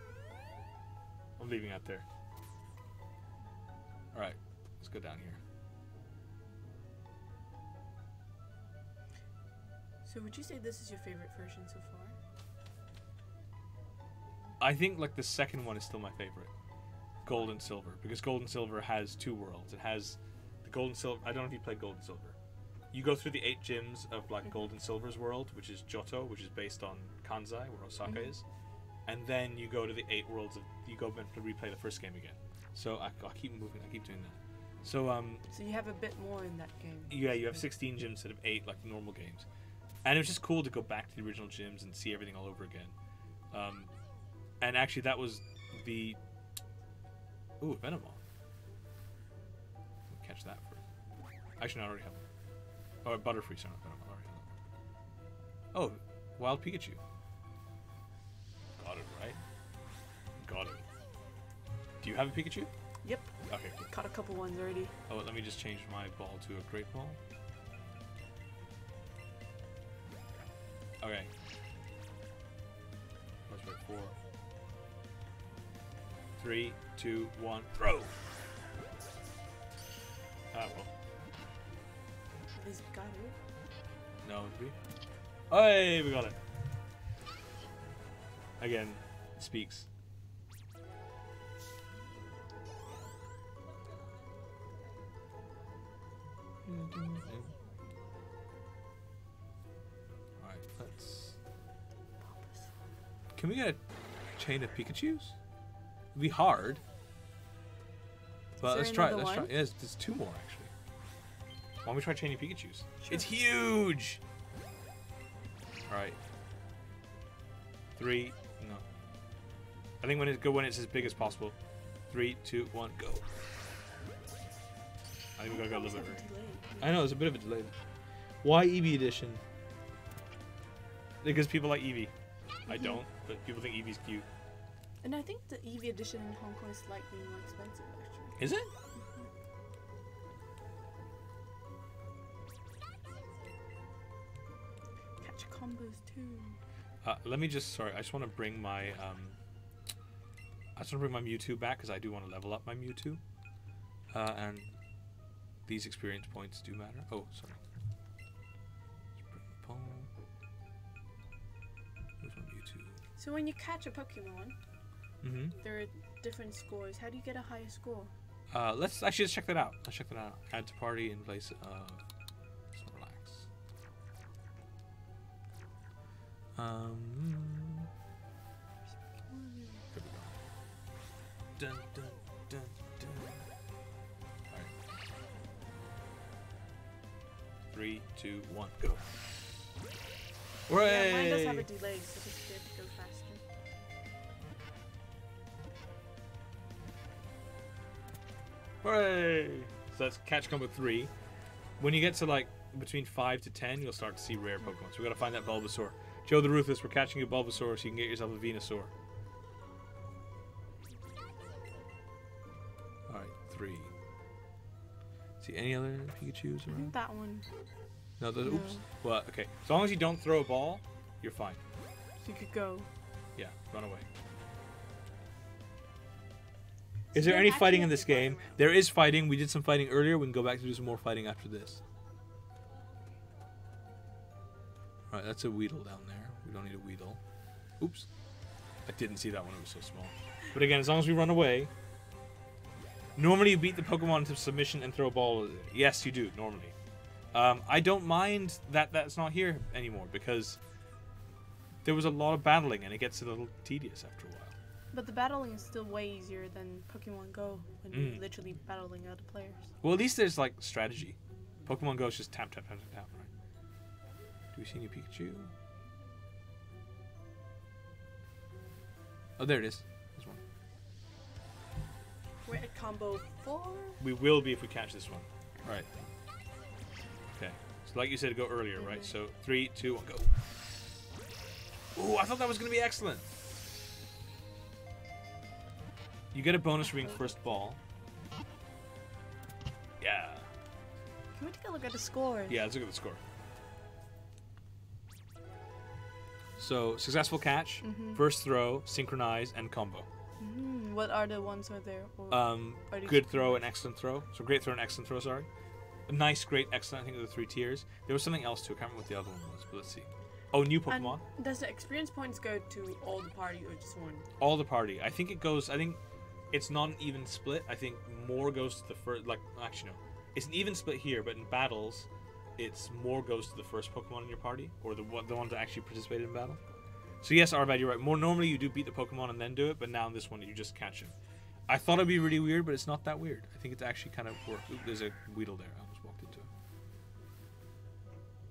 I'm leaving out there. Alright, let's go down here.
So would you say this is your favorite version so far?
I think like the second one is still my favorite. Gold and Silver. Because Gold and Silver has two worlds. It has the Gold and Silver... I don't know if you played Gold and Silver. You go through the 8 gyms of like Gold and Silver's world, which is Johto, which is based on Kansai, where Osaka is. and then you go to the 8 worlds. You go back to replay the first game again. So I'll keep moving. I keep doing that. So
So you have a bit more in that game.
yeah, you have 16 gyms instead of 8 like normal games, and it was just cool to go back to the original gyms and see everything all over again. And actually, that was the Venomoth. Catch that first. Actually, no, I already have one. Oh, Butterfree, sorry, not Venomoth. I already have one. Oh, Wild Pikachu. Got it right. Got it. Do you have a Pikachu?
Yep.
Okay, cool.
Caught a couple ones already.
Oh, let me just change my ball to a Great Ball. Okay. Let's wait. 4, 3, 2, 1, throw! Ah, well.
At least we got it.
No, did we? Oh, hey, we got it. Again, it speaks. Alright, let's... Can we get a chain of Pikachus? It'd be hard. But let's try. Let's try. Yeah, there's 2 more actually. Why don't we try chaining Pikachus? Sure. It's huge! Alright. 3, no. I think when it's as big as possible. 3, 2, 1, go. I think we gotta go a little bit early. I know, there's a bit of a delay. Why Eevee Edition? Because people like Eevee. I don't, but people think Eevee's cute.
And I think the Eevee edition in Hong Kong is slightly more expensive, actually.
Is it?
Catch combos too.
Let me just, sorry, I just want to bring my, Mewtwo back because I do want to level up my Mewtwo. And these experience points do matter. Oh, sorry. Let's bring Where's my Mewtwo?
So when you catch a Pokemon, there are different scores. How do you get a higher score?
Let's check that out. Let's check that out. Add to party in place of Snorlax. Here we go. Dun dun dun dun. Alright. 3, 2, 1, go. Hooray!
Yeah, mine does have a delay, so just scared to go faster.
Hooray! So that's catch combo 3. When you get to like between 5 to 10, you'll start to see rare Pokemon. So we gotta find that Bulbasaur. Joe the Ruthless, we're catching a Bulbasaur so you can get yourself a Venusaur. Alright, 3. See any other Pikachus
I
around?
think that one.
No, those,
No.
oops. Well, okay. As long as you don't throw a ball, you're fine.
So you could go.
Yeah, run away.
So
Is there
then
any
actually
fighting in
have
this
to run
game?
around.
There is fighting. We did some fighting earlier. We can go back to do some more fighting after this. Alright, that's a Weedle down there. We don't need a Weedle. Oops. I didn't see that one. It was so small. But again, as long as we run away. Normally you beat the Pokemon to submission and throw a ball. Yes, you do, normally. I don't mind that that's not here anymore because there was a lot of battling and it gets a little tedious after a while.
But the battling is still way easier than Pokemon Go when you're literally battling other players.
Well, at least there's like strategy. Pokemon Go is just tap, tap, tap, tap, tap, right? Do we see any Pikachu? Oh, there it is. There's one.
We're at combo 4.
We will be if we catch this one. All right. Okay. So like you said, go earlier, right? So 3, 2, 1, go. Ooh, I thought that was going to be excellent. You get a bonus for being first ball. Yeah.
Can we take a look at the scores?
Yeah, let's look at the score. So, successful catch, first throw, synchronize, and combo.
What are the ones are there? Or are these
Good throw and excellent throw. So, great throw and excellent throw, sorry. Nice, great, excellent, I think are the 3 tiers. There was something else too, I can't remember what the other one was, but let's see. Oh, new Pokemon.
And does the experience points go to all the party or just one?
All the party. I think it goes, I think it's not an even split. I think more goes to the first, like, actually no. It's an even split here, but in battles, it's more goes to the first Pokemon in your party, or the one that actually participated in battle. So yes, Arbad, you're right. More normally you do beat the Pokemon and then do it, but now in this one you just catch him. I thought it'd be really weird, but it's not that weird. I think it's actually kind of work. Ooh, there's a Weedle there. I almost walked into it.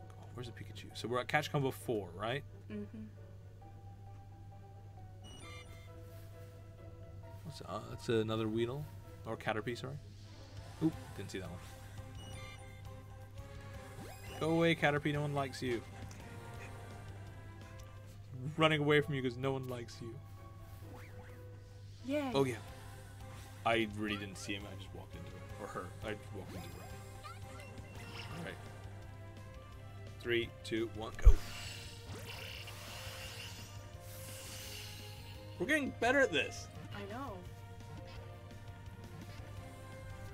Oh, where's the Pikachu? So we're at catch combo 4, right?
Mm-hmm.
What's that's another Weedle or Caterpie, sorry. Oop, didn't see that one. Go away, Caterpie. No one likes you. Running away from you because no one likes you.
Yeah.
Oh yeah. I really didn't see him. I just walked into it, or her. I just walked into her. All right. 3, 2, 1, go. We're getting better at this.
I know.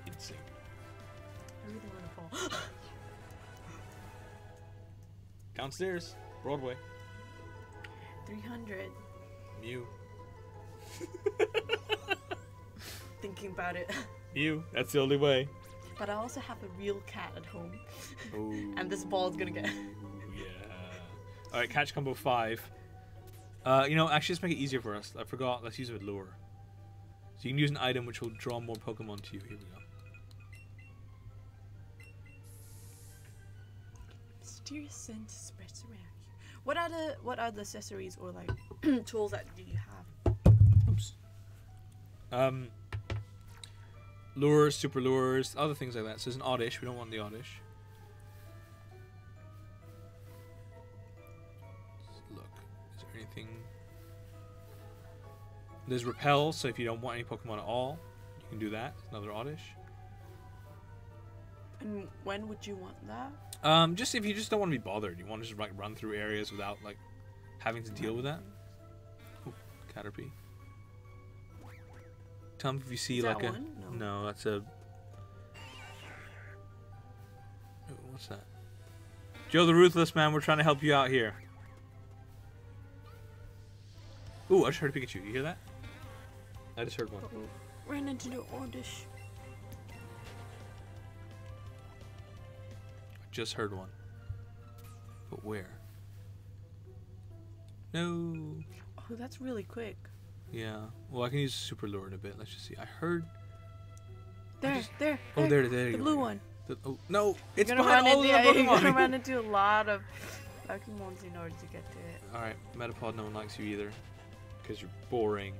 Insane.
I really want to fall.
Downstairs, Broadway.
300.
Mew.
Thinking about it.
Mew. That's the only way.
But I also have a real cat at home.
Ooh,
And this ball's gonna get.
Yeah. All right, catch combo 5. You know, actually, let's make it easier for us. I forgot. Let's use it with lure. So you can use an item which will draw more Pokemon to you. Here we go.
Mysterious scent spreads around you. What are the accessories or like tools that do you have?
Oops. Lures, super lures, other things like that. So there's an Oddish. We don't want the Oddish. Let's look. Is there anything? There's Repel. So if you don't want any Pokemon at all, you can do that. Another Oddish.
And when would you want that?
Just if you just don't want to be bothered, you want to just like run through areas without like having to deal with that. Ooh, Caterpie. Tell me if you see
Is
like
that
a
one?
no, that's a. Ooh, what's that? Joe the Ruthless, man, we're trying to help you out here. Ooh, I just heard a Pikachu. You hear that? I just heard one.
Uh-oh. Ran into the Oddish.
Just heard one. But where? No.
Oh, that's really quick.
Yeah. Well, I can use Super Lure in a bit. Let's just see. I heard.
There.
Oh, there you
The
go.
blue one.
Oh no! It's
You're gonna
behind all of the
you're gonna
Pokemon.
run into a lot of Pokemons in order to get to it.
All right, Metapod. No one likes you either, because you're boring.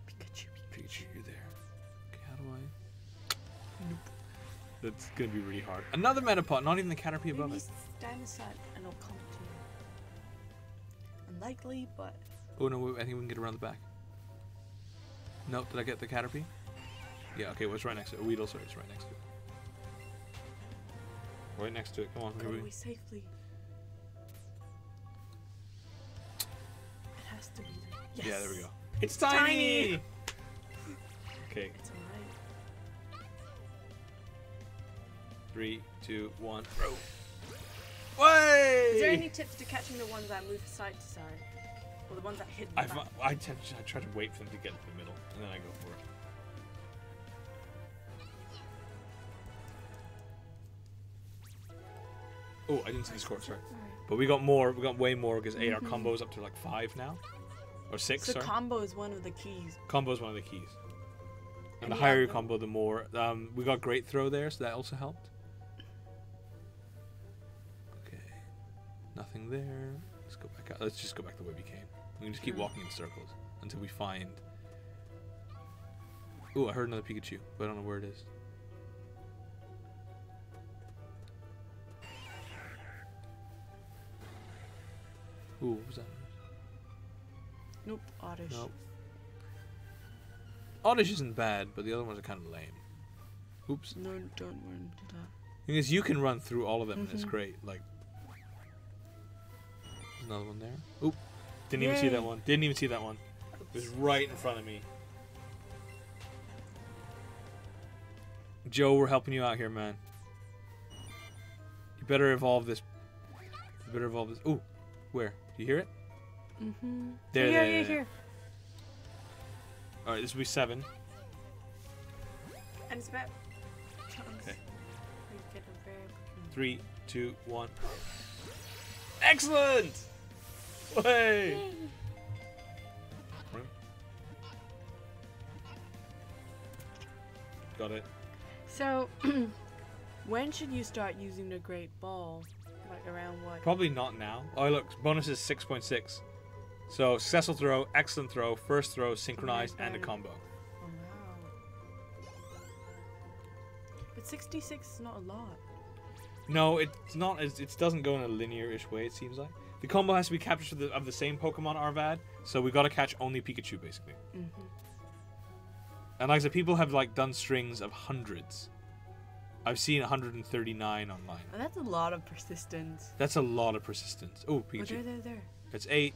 Pikachu.
Pikachu, you're there. Okay, how do I? Nope. That's gonna be really hard. Another Metapod. Not even the Caterpie above
Maybe
it.
stand aside and it'll come to you. Unlikely, but
Oh no! Wait, I think we can get around the back. Nope. Did I get the Caterpie? Yeah. Okay. Well, it's right next to it. Weedle. Sorry, it's right next to it. Right next to it. Come on.
go
Here we.
away safely. It has to be there. Yes.
Yeah. There we go. It's tiny. Okay.
It's alright.
3, 2, 1, throw. Way!
Is there any tips to catching the ones that move side to side? Or the ones that hit the back?
I try to wait for them to get to the middle, and then I go for it. Oh, I didn't see the score, sorry.
Alright.
But we got more, we got way more, because our combo's up to like 5 now. Or 6,
So
sorry.
combo is one of the keys.
Combo's one of the keys. And the
Any
higher your
other-
combo, the more. We got Great Throw there, so that also helped. Okay. Nothing there. Let's go back out. Let's just go back the way we came. We can just keep walking in circles until we find. Ooh, I heard another Pikachu, but I don't know where it is. Ooh, what was that?
Nope, Oddish.
Nope. Oddish isn't bad, but the other ones are kind of lame. Oops.
No, don't run into that.
Because you can run through all of them, and it's
Mhm.
great. Like, there's another one there. Oop. Didn't even see that
Yay.
one. Didn't even see that one. It was right in front of me. Joe, we're helping you out here, man. You better evolve this. You better evolve this. Ooh, where? Do you hear it?
Mm-hmm.
There,
yeah,
there,
yeah,
there.
here.
All right, this will be 7.
And it's about chance.
Okay.
We get a very
3, 2, 1. Excellent. Hey!
Yay.
Got it.
So, when should you start using the Great Ball? Like around what?
Probably not now. Oh, look, bonus is 6.6. So, successful throw, excellent throw, first throw, synchronized, and a combo.
Oh wow. But 66 is not a lot.
No, it's not. It doesn't go in a linear-ish way, it seems like. The combo has to be captured of the same Pokemon Arvad, so we gotta catch only Pikachu, basically.
Mm-hmm.
And like I said, people have like done strings of hundreds. I've seen 139 online.
Oh, that's a lot of persistence.
That's a lot of persistence. Oh, Pikachu.
Oh, there.
It's 8.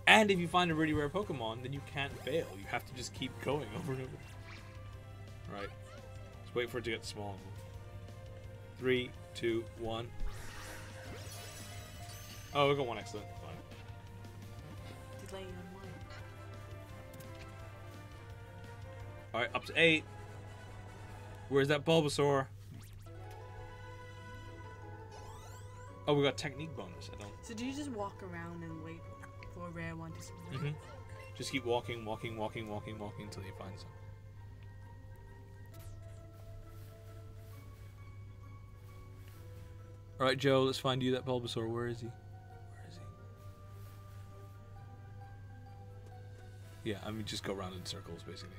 And if you find a really rare Pokemon, then you can't fail. You have to just keep going over and over. Right. Let's wait for it to get small. 3, 2, 1. Oh, we got one excellent. Fine.
Delay on one.
Alright, up to 8. Where's that Bulbasaur? Oh, we got technique bonus. I don't.
So do you just walk around and wait for a rare one to spawn?
Just keep walking until you find some. Alright, Joe, let's find you that Bulbasaur. Where is he? Yeah, I mean, just go around in circles, basically.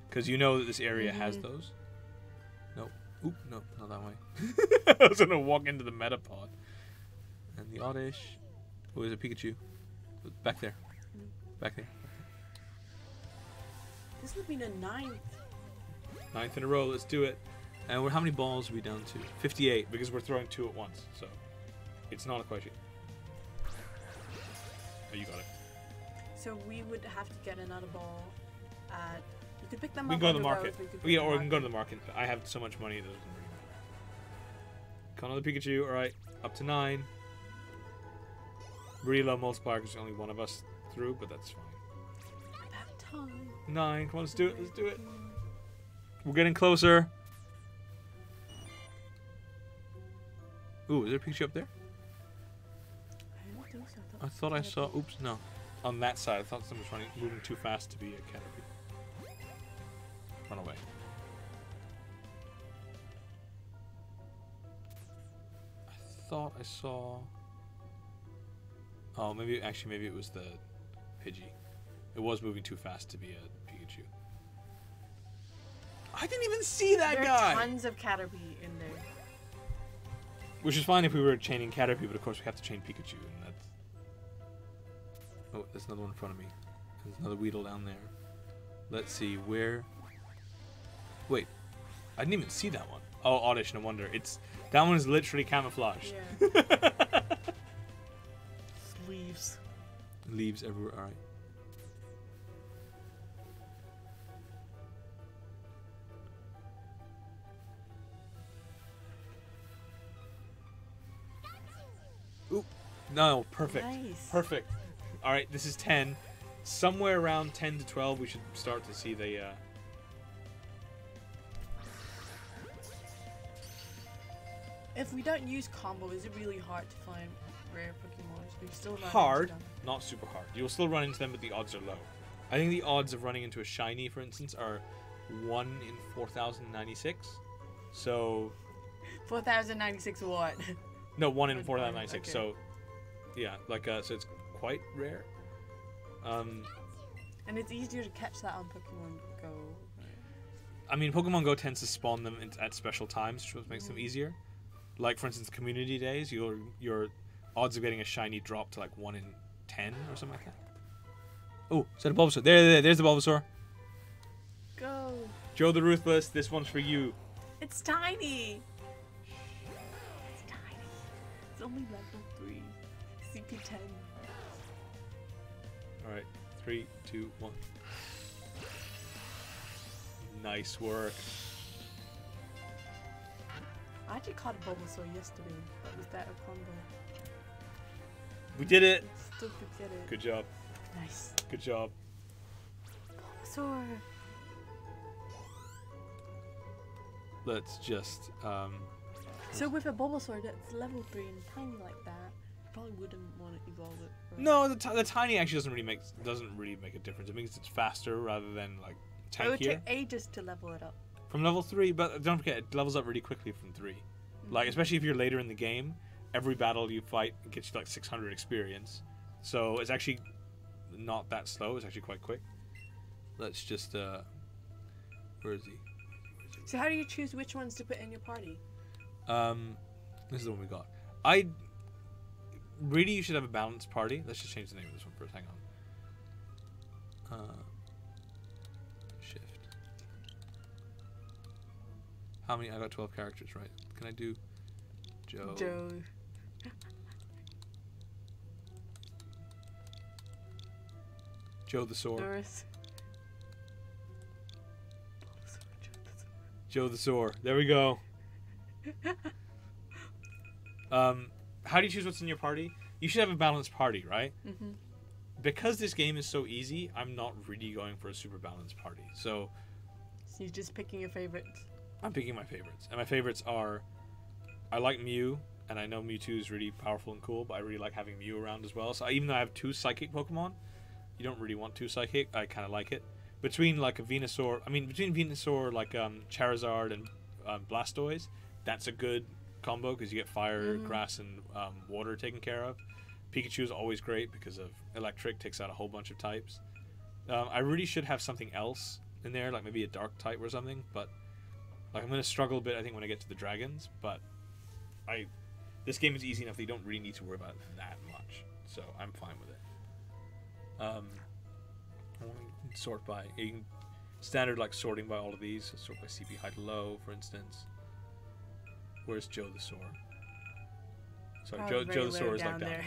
Because you know that this area has those. Nope. Oop, no, not that way. I was going to walk into the Metapod. And the Oddish. Oh, there's a Pikachu. Back there. Back there.
This would be the 9th.
9th in a row, let's do it. And how many balls are we down to? 58, because we're throwing 2 at once. So, it's not a question. Oh, you got it.
So we would have to get another ball at... You could pick them
We
up
can go
on
to the market. Yeah, or we can go to the
market.
market. I have so much money that it doesn't really matter. Call another Pikachu. Alright, up to 9. Really low multiplier because only one of us through, but that's fine.
About time.
9. Come on, let's do it. Let's do it. We're getting closer. Ooh, is there a Pikachu up there?
I don't think so.
I thought I saw... Oops, no. On that side, I thought someone was moving too fast to be a Caterpie. Run away. I thought I saw... Oh, maybe it was the Pidgey. It was moving too fast to be a Pikachu. I didn't even see that
there
guy!
There are tons of Caterpie in there.
Which is fine if we were chaining Caterpie, but of course we have to chain Pikachu, and that's... Oh, there's another one in front of me. There's another Weedle down there. Let's see, where... Wait, I didn't even see that one. Oh, Oddish, no wonder. That one is literally camouflaged.
Yeah. Leaves.
Leaves everywhere, alright. Oop. No, perfect.
Nice.
Perfect. Alright, this is 10. Somewhere around 10 to 12 we should start to see the...
If we don't use combo, is it really hard to find rare Pokemon? We still run
Hard,
into them.
not super hard. You'll still run into them, but the odds are low. I think the odds of running into a shiny, for instance, are 1 in 4,096. So...
4,096 what?
No, 1 in 4,096.
Okay.
So, yeah, like, so it's quite rare.
And it's easier to catch that on Pokemon Go.
I mean, Pokemon Go tends to spawn them at special times, which makes them easier. Like, for instance, community days, your odds of getting a shiny drop to like 1 in 10 or something like that. Oh, is that a Bulbasaur? There's the Bulbasaur.
Go.
Joe the Ruthless, this one's for you.
It's tiny. It's tiny. It's only level 3. CP10.
Alright, 3, 2, 1. Nice work.
I actually caught a Bulbasaur yesterday, but was that a combo?
We did it!
Still could get it.
Good job.
Nice.
Good job.
Bulbasaur.
Let's just,
So with a Bulbasaur that's level 3 and tiny like that, probably wouldn't want to evolve it. Right?
No, the tiny actually doesn't really make a difference. It means it's faster rather than like tankier.
It would take ages to level it up.
From level 3, but don't forget it levels up really quickly from 3. Like especially if you're later in the game, every battle you fight gets you like 600 experience. So it's actually not that slow. It's actually quite quick. Let's just where is he?
So how do you choose which ones to put in your party?
This is the one we got. Really, you should have a balanced party. Let's just change the name of this one first. Hang on. Shift. How many? I got 12 characters, right? Can I do Joe? Joe the Soar.
Doris.
Joe the Soar. There we go. How do you choose what's in your party? You should have a balanced party, right? Mm-hmm. Because this game is so easy, I'm not really going for a super balanced party. So
you're just picking your favorites.
I'm picking my favorites. And my favorites are, I like Mew, and I know Mewtwo is really powerful and cool, but I really like having Mew around as well. So even though I have 2 Psychic Pokemon, you don't really want 2 Psychic, I kind of like it. Between like a Venusaur, like Charizard and Blastoise, that's a good combo because you get fire, grass, and water taken care of. Pikachu is always great because of electric, takes out a whole bunch of types. I really should have something else in there, like maybe a dark type or something, but like I'm going to struggle a bit I think when I get to the dragons, but this game is easy enough that you don't really need to worry about it that much, so I'm fine with it. I want to sort by standard, like sorting by all of these, so sort by CP high to low, for instance. Where's Joe the Soar? Sorry, Joe the Soar is like down there.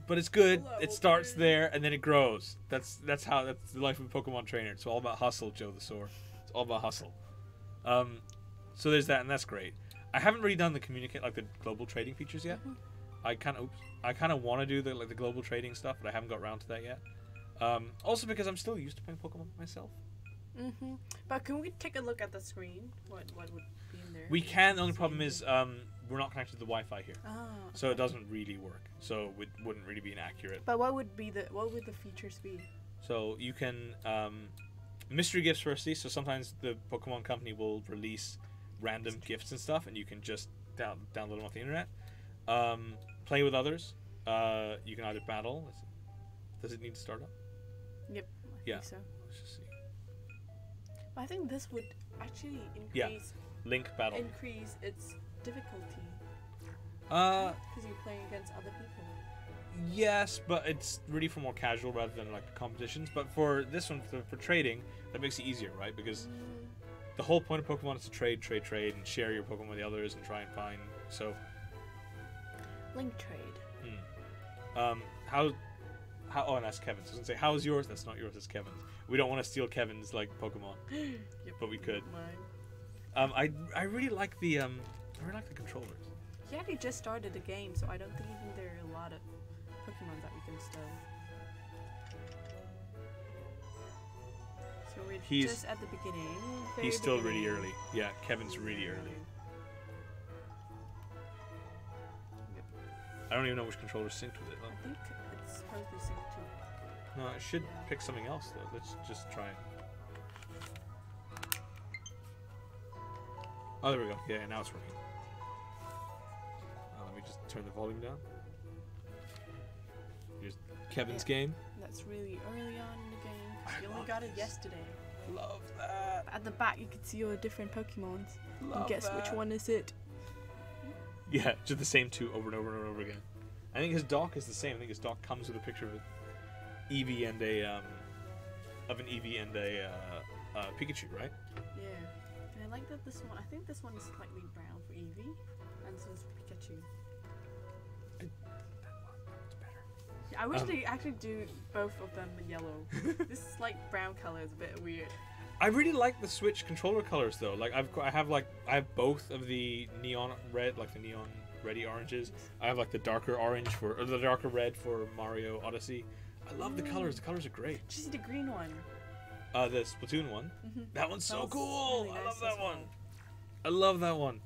But it's good. It starts there and then it grows. That's the life of a Pokemon trainer. It's all about hustle, Joe the Soar. It's all about hustle. So there's that, and that's great. I haven't really done the global trading features yet. I kind of want to do the global trading stuff, but I haven't got around to that yet. Also because I'm still used to playing Pokemon myself.
But can we take a look at the screen? What would be in there?
We can. The only problem is we're not connected to the Wi-Fi here, so it doesn't really work. So it wouldn't really be inaccurate.
But what would the features be?
So you can mystery gifts firstly. So sometimes the Pokemon Company will release random gifts and stuff, and you can just download them off the internet. Play with others. You can either battle. Does it need to start up?
Yep. I think so.
Let's just see.
I think this would actually increase
Link battle.
Increase its difficulty.
Because
you're playing against other people.
Yes, but it's really for more casual rather than like competitions. But for this one, for trading, that makes it easier, right? Because the whole point of Pokemon is to trade, and share your Pokemon with the others and try and find. So.
Link trade.
Oh, and that's Kevin's. I was gonna say, how is yours? That's not yours. It's Kevin's. We don't want to steal Kevin's like Pokemon, but we could. I really like the controllers.
Yeah, they just started the game, so I don't think even there are a lot of Pokemon that we can steal. So we're just at the beginning.
He's still really early. Yeah, Kevin's really early. I don't even know which controller's synced with it.
I think it's supposed to sync too.
No, it should pick something else though. Let's just try it. Oh, there we go. Yeah, now it's working. Let me just turn the volume down. Here's Kevin's game.
That's really early on in the game. You only got it yesterday.
Love that.
At the back, you can see all the different Pokemons.
Love
guess which one is it.
Yeah, just the same 2 over and over and over again. I think his dock is the same. I think his dock comes with a picture of an Eevee and a Pikachu, right?
Yeah, and I like that this one. I think this one is slightly brown for Eevee, and this is Pikachu.
That's better.
Yeah, I wish they actually do both of them in yellow. This slight brown color is a bit weird.
I really like the Switch controller colors though. Like I have both of the neon red, like the neon ready oranges. I have like the darker orange or the darker red for Mario Odyssey. I love the colors. The colors are great.
Did you see the green one?
The Splatoon one. That one's so cool. Really nice. I love that one. I love that one.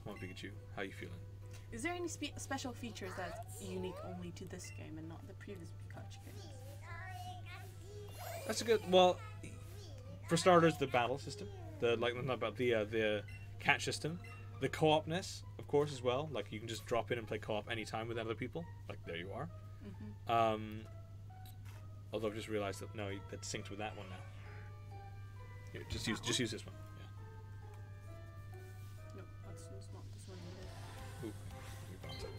Come on, Pikachu. How you feeling?
Is there any special features that's unique only to this game and not the previous Pikachu games?
That's a good. Well, for starters, the battle system, the catch system, the co-opness, of course, as well. Like you can just drop in and play co-op anytime with other people. Like there you are. Although I've just realized that no, that's synced with that one now. Here, just use this one.
No, that's not this one either.
Ooh, we bounced out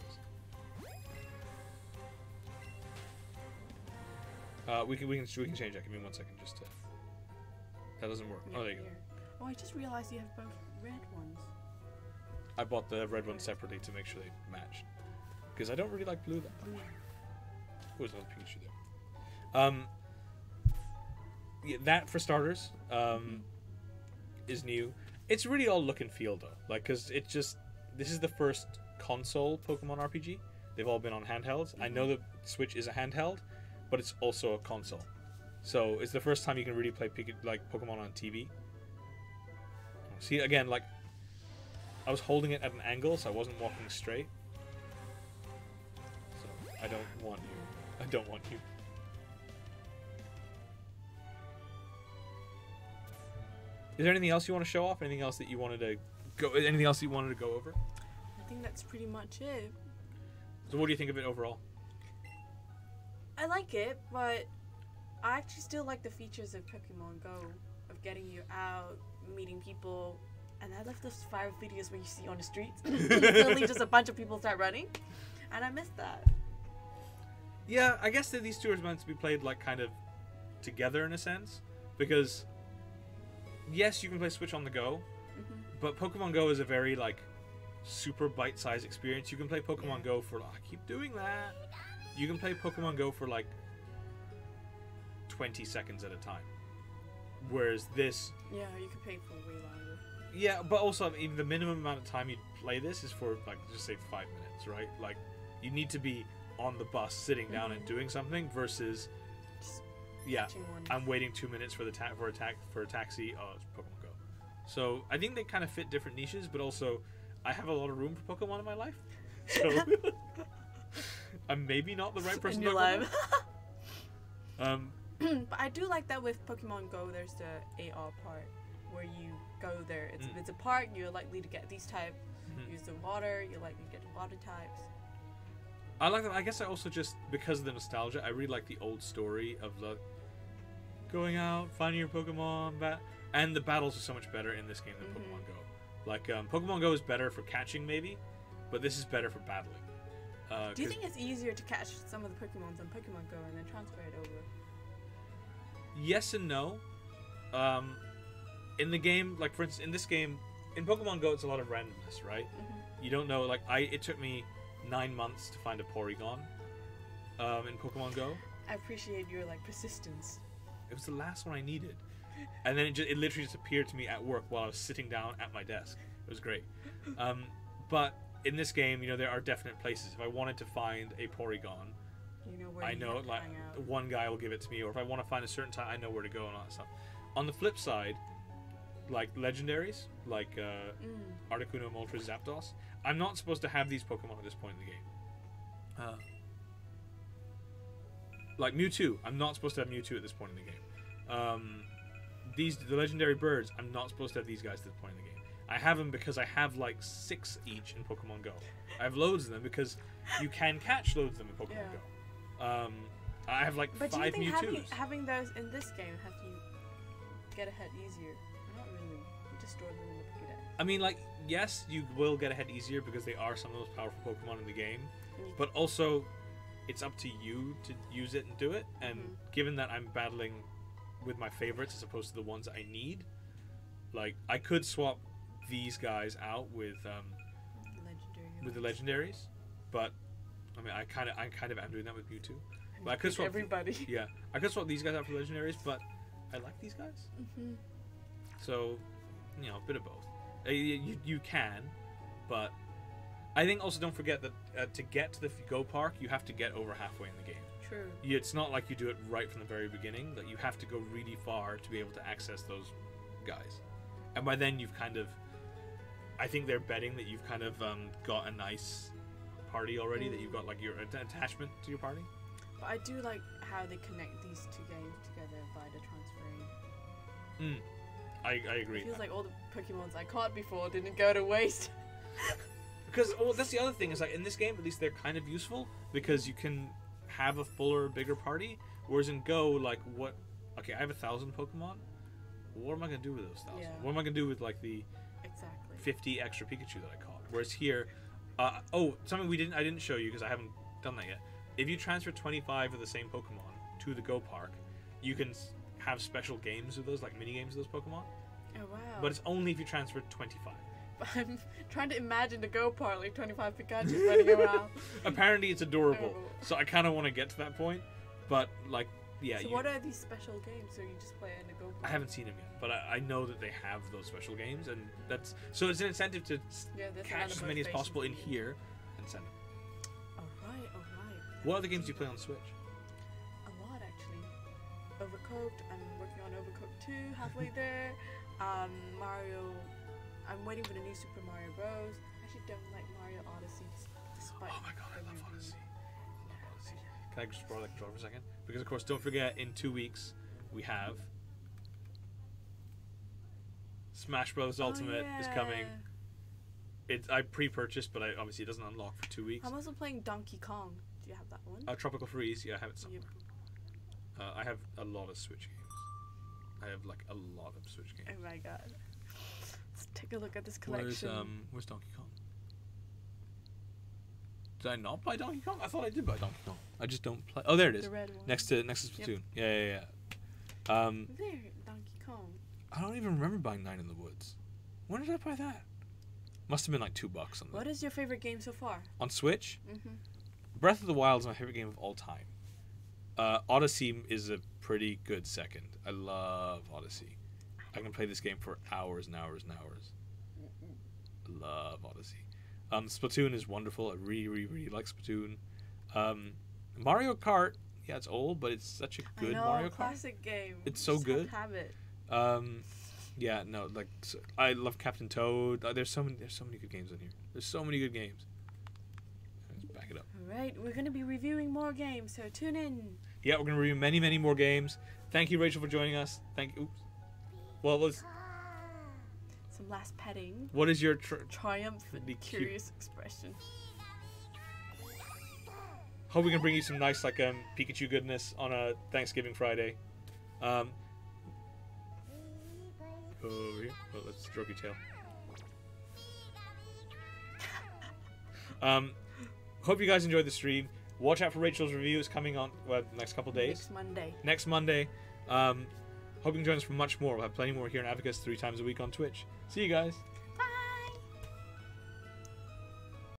this. We can change that. Give me 1 second. Just that doesn't work.
Yeah,
Oh, there you go.
Oh, I just realized you have both red ones.
I bought the red one separately to make sure they match, because I don't really like blue.
Blue.
There's another Pikachu there. Yeah, that for starters is new. It's really all look and feel though, like because this is the first console Pokemon RPG. They've all been on handhelds. I know the Switch is a handheld, but it's also a console. So it's the first time you can really play Pokemon on TV. See, again, like I was holding it at an angle, so I wasn't walking straight. So I don't want you. I don't want you. Is there anything else you want to show off? Anything else that you wanted to go? Anything else you wanted to go over?
I think that's pretty much it.
So, what do you think of it overall?
I like it, but I actually still like the features of Pokemon Go, of getting you out, meeting people, and I love those viral videos where you see on the streets, suddenly just a bunch of people start running, and I miss that.
Yeah, I guess that these two are meant to be played like kind of together in a sense, because yes, you can play Switch on the go, but Pokemon Go is a very like super bite-sized experience. You can play Pokemon Go for I keep doing that. You can play Pokemon Go for like 20 seconds at a time, whereas this
you could pay for way longer.
Yeah, but also even the minimum amount of time you play this is for like just say 5 minutes, right? Like you need to be on the bus sitting down and doing something versus I'm waiting 2 minutes for a taxi. Oh, it's Pokemon Go. So I think they kind of fit different niches, but also I have a lot of room for Pokemon in my life, so I'm maybe not the right person
in your
to
life.
But
I do like that with Pokemon Go. There's the AR part where you go there. It's a park. You're likely to get these type. Use the water. You're likely to get the water types.
I like them. I guess I also just because of the nostalgia, I really like the old story of the going out, finding your Pokemon, and the battles are so much better in this game than Pokemon Go. Like Pokemon Go is better for catching maybe, but this is better for battling.
Do you think it's easier to catch some of the Pokemons on Pokemon Go and then transfer it over?
Yes and no. In the game, like for instance, in this game, in Pokemon Go, it's a lot of randomness, right? You don't know. Like it took me 9 months to find a Porygon in Pokemon Go.
I appreciate your persistence.
It was the last one I needed, and then it literally just appeared to me at work while I was sitting down at my desk. It was great. But in this game, there are definite places. If I wanted to find a Porygon,
I know like
one guy will give it to me, or if I want to find a certain type, I know where to go and all that stuff. On the flip side, like legendaries, like Articuno, Moltres, Zapdos, I'm not supposed to have these Pokemon at this point in the game. Like Mewtwo, I'm not supposed to have Mewtwo at this point in the game. The legendary birds, I'm not supposed to have these guys at this point in the game. I have them because I have like 6 each in Pokemon Go. I have loads of them because you can catch loads of them in Pokemon Go. I have like 5 Mewtwo's.
But do you think having those in this game helps you get ahead easier? Not really. You just store them in the Pokédex.
I mean, like, yes, you will get ahead easier because they are some of the most powerful Pokemon in the game. But also, it's up to you to use it and do it. And given that I'm battling with my favorites as opposed to the ones I need, like, I could swap these guys out with the legendaries, but I mean, I kind of am doing that with Mewtwo. But I could swap
everybody.
Yeah, I could swap these guys out for legendaries, but I like these guys. So, a bit of both. You can, but I think also don't forget that to get to the Go Park, you have to get over halfway in the game.
True.
It's not like you do it right from the very beginning. That you have to go really far to be able to access those guys, and by then you've kind of I think they're betting that you've kind of got a nice party already, that you've got like your attachment to your party.
But I do like how they connect these two games together by the transferring.
I agree.
It feels like all the Pokemons I caught before didn't go to waste.
Because that's the other thing is like in this game, at least they're kind of useful because you can have a fuller, bigger party. Whereas in Go, like what? Okay, I have 1,000 Pokemon. What am I gonna do with those 1,000?
Yeah.
What am I gonna do with like the
Exactly.
50 extra Pikachu that I caught? Whereas here, something I didn't show you because I haven't done that yet. If you transfer 25 of the same Pokemon to the Go Park, you can have special games with those, like mini games with those Pokemon.
Oh wow.
But it's only if you transfer 25.
I'm trying to imagine the Go Park, like 25 Pikachu running around.
Apparently it's adorable,
Oh.
so I kind of want to get to that point. But like, yeah.
So what are these special games? So you just play in the Go Park?
I haven't seen them yet, but I know that they have those special games, and that's so it's an incentive to catch as many as possible in here and send them.
Alright.
What other games do you play on Switch?
A lot actually. Overcooked. I'm working on Overcooked 2, halfway there. Mario. I'm waiting for the new Super Mario Bros. I actually don't like Mario Odyssey, despite.
Oh my god, I
the
love
review.
Odyssey. I love Odyssey. Can I just borrow that controller for a second? Because of course, don't forget, in 2 weeks we have Smash Bros. Ultimate is coming. I pre-purchased, but obviously it doesn't unlock for 2 weeks.
I'm also playing Donkey Kong. Do you have that one?
Tropical Freeze, yeah, I have it somewhere.
Yep.
I have a lot of Switch games. I have like a lot of Switch games.
Oh my god. Let's take a look at this collection.
Where's Donkey Kong? Did I not buy Donkey Kong? I thought I did buy Donkey Kong. I just don't play. Oh, there it is.
The red one.
Next to Splatoon.
Yep.
Yeah.
There, Donkey Kong.
I don't even remember buying Nine in the Woods. When did I buy that? Must have been like $2 on
What is your favorite game so far?
On Switch?
Mm-hmm.
Breath of the Wild is my favorite game of all time. Odyssey is a pretty good second. I love Odyssey. I can play this game for hours and hours and hours. I love Odyssey. Splatoon is wonderful. I really like Splatoon. Mario Kart, yeah, it's old, but it's such a good Mario Kart.
Classic game.
It's so good.
Have it.
Yeah, no, like I love Captain Toad. There's so many good games in here. There's so many good games. Let's back it up.
All right, we're gonna be reviewing more games, so tune in.
Yeah, we're gonna review many more games. Thank you, Rachel, for joining us. Oops. Well, let's.
Some last petting.
What is your
Triumphant, curious expression.
Hope we can bring you some nice Pikachu goodness on a Thanksgiving Friday. Over here. Oh, let's stroke your tail. Hope you guys enjoyed the stream. Watch out for Rachel's review. It's coming on next couple days. Next Monday. Hope you can join us for much more. We'll have plenty more here in Advocates 3 times a week on Twitch. See you guys.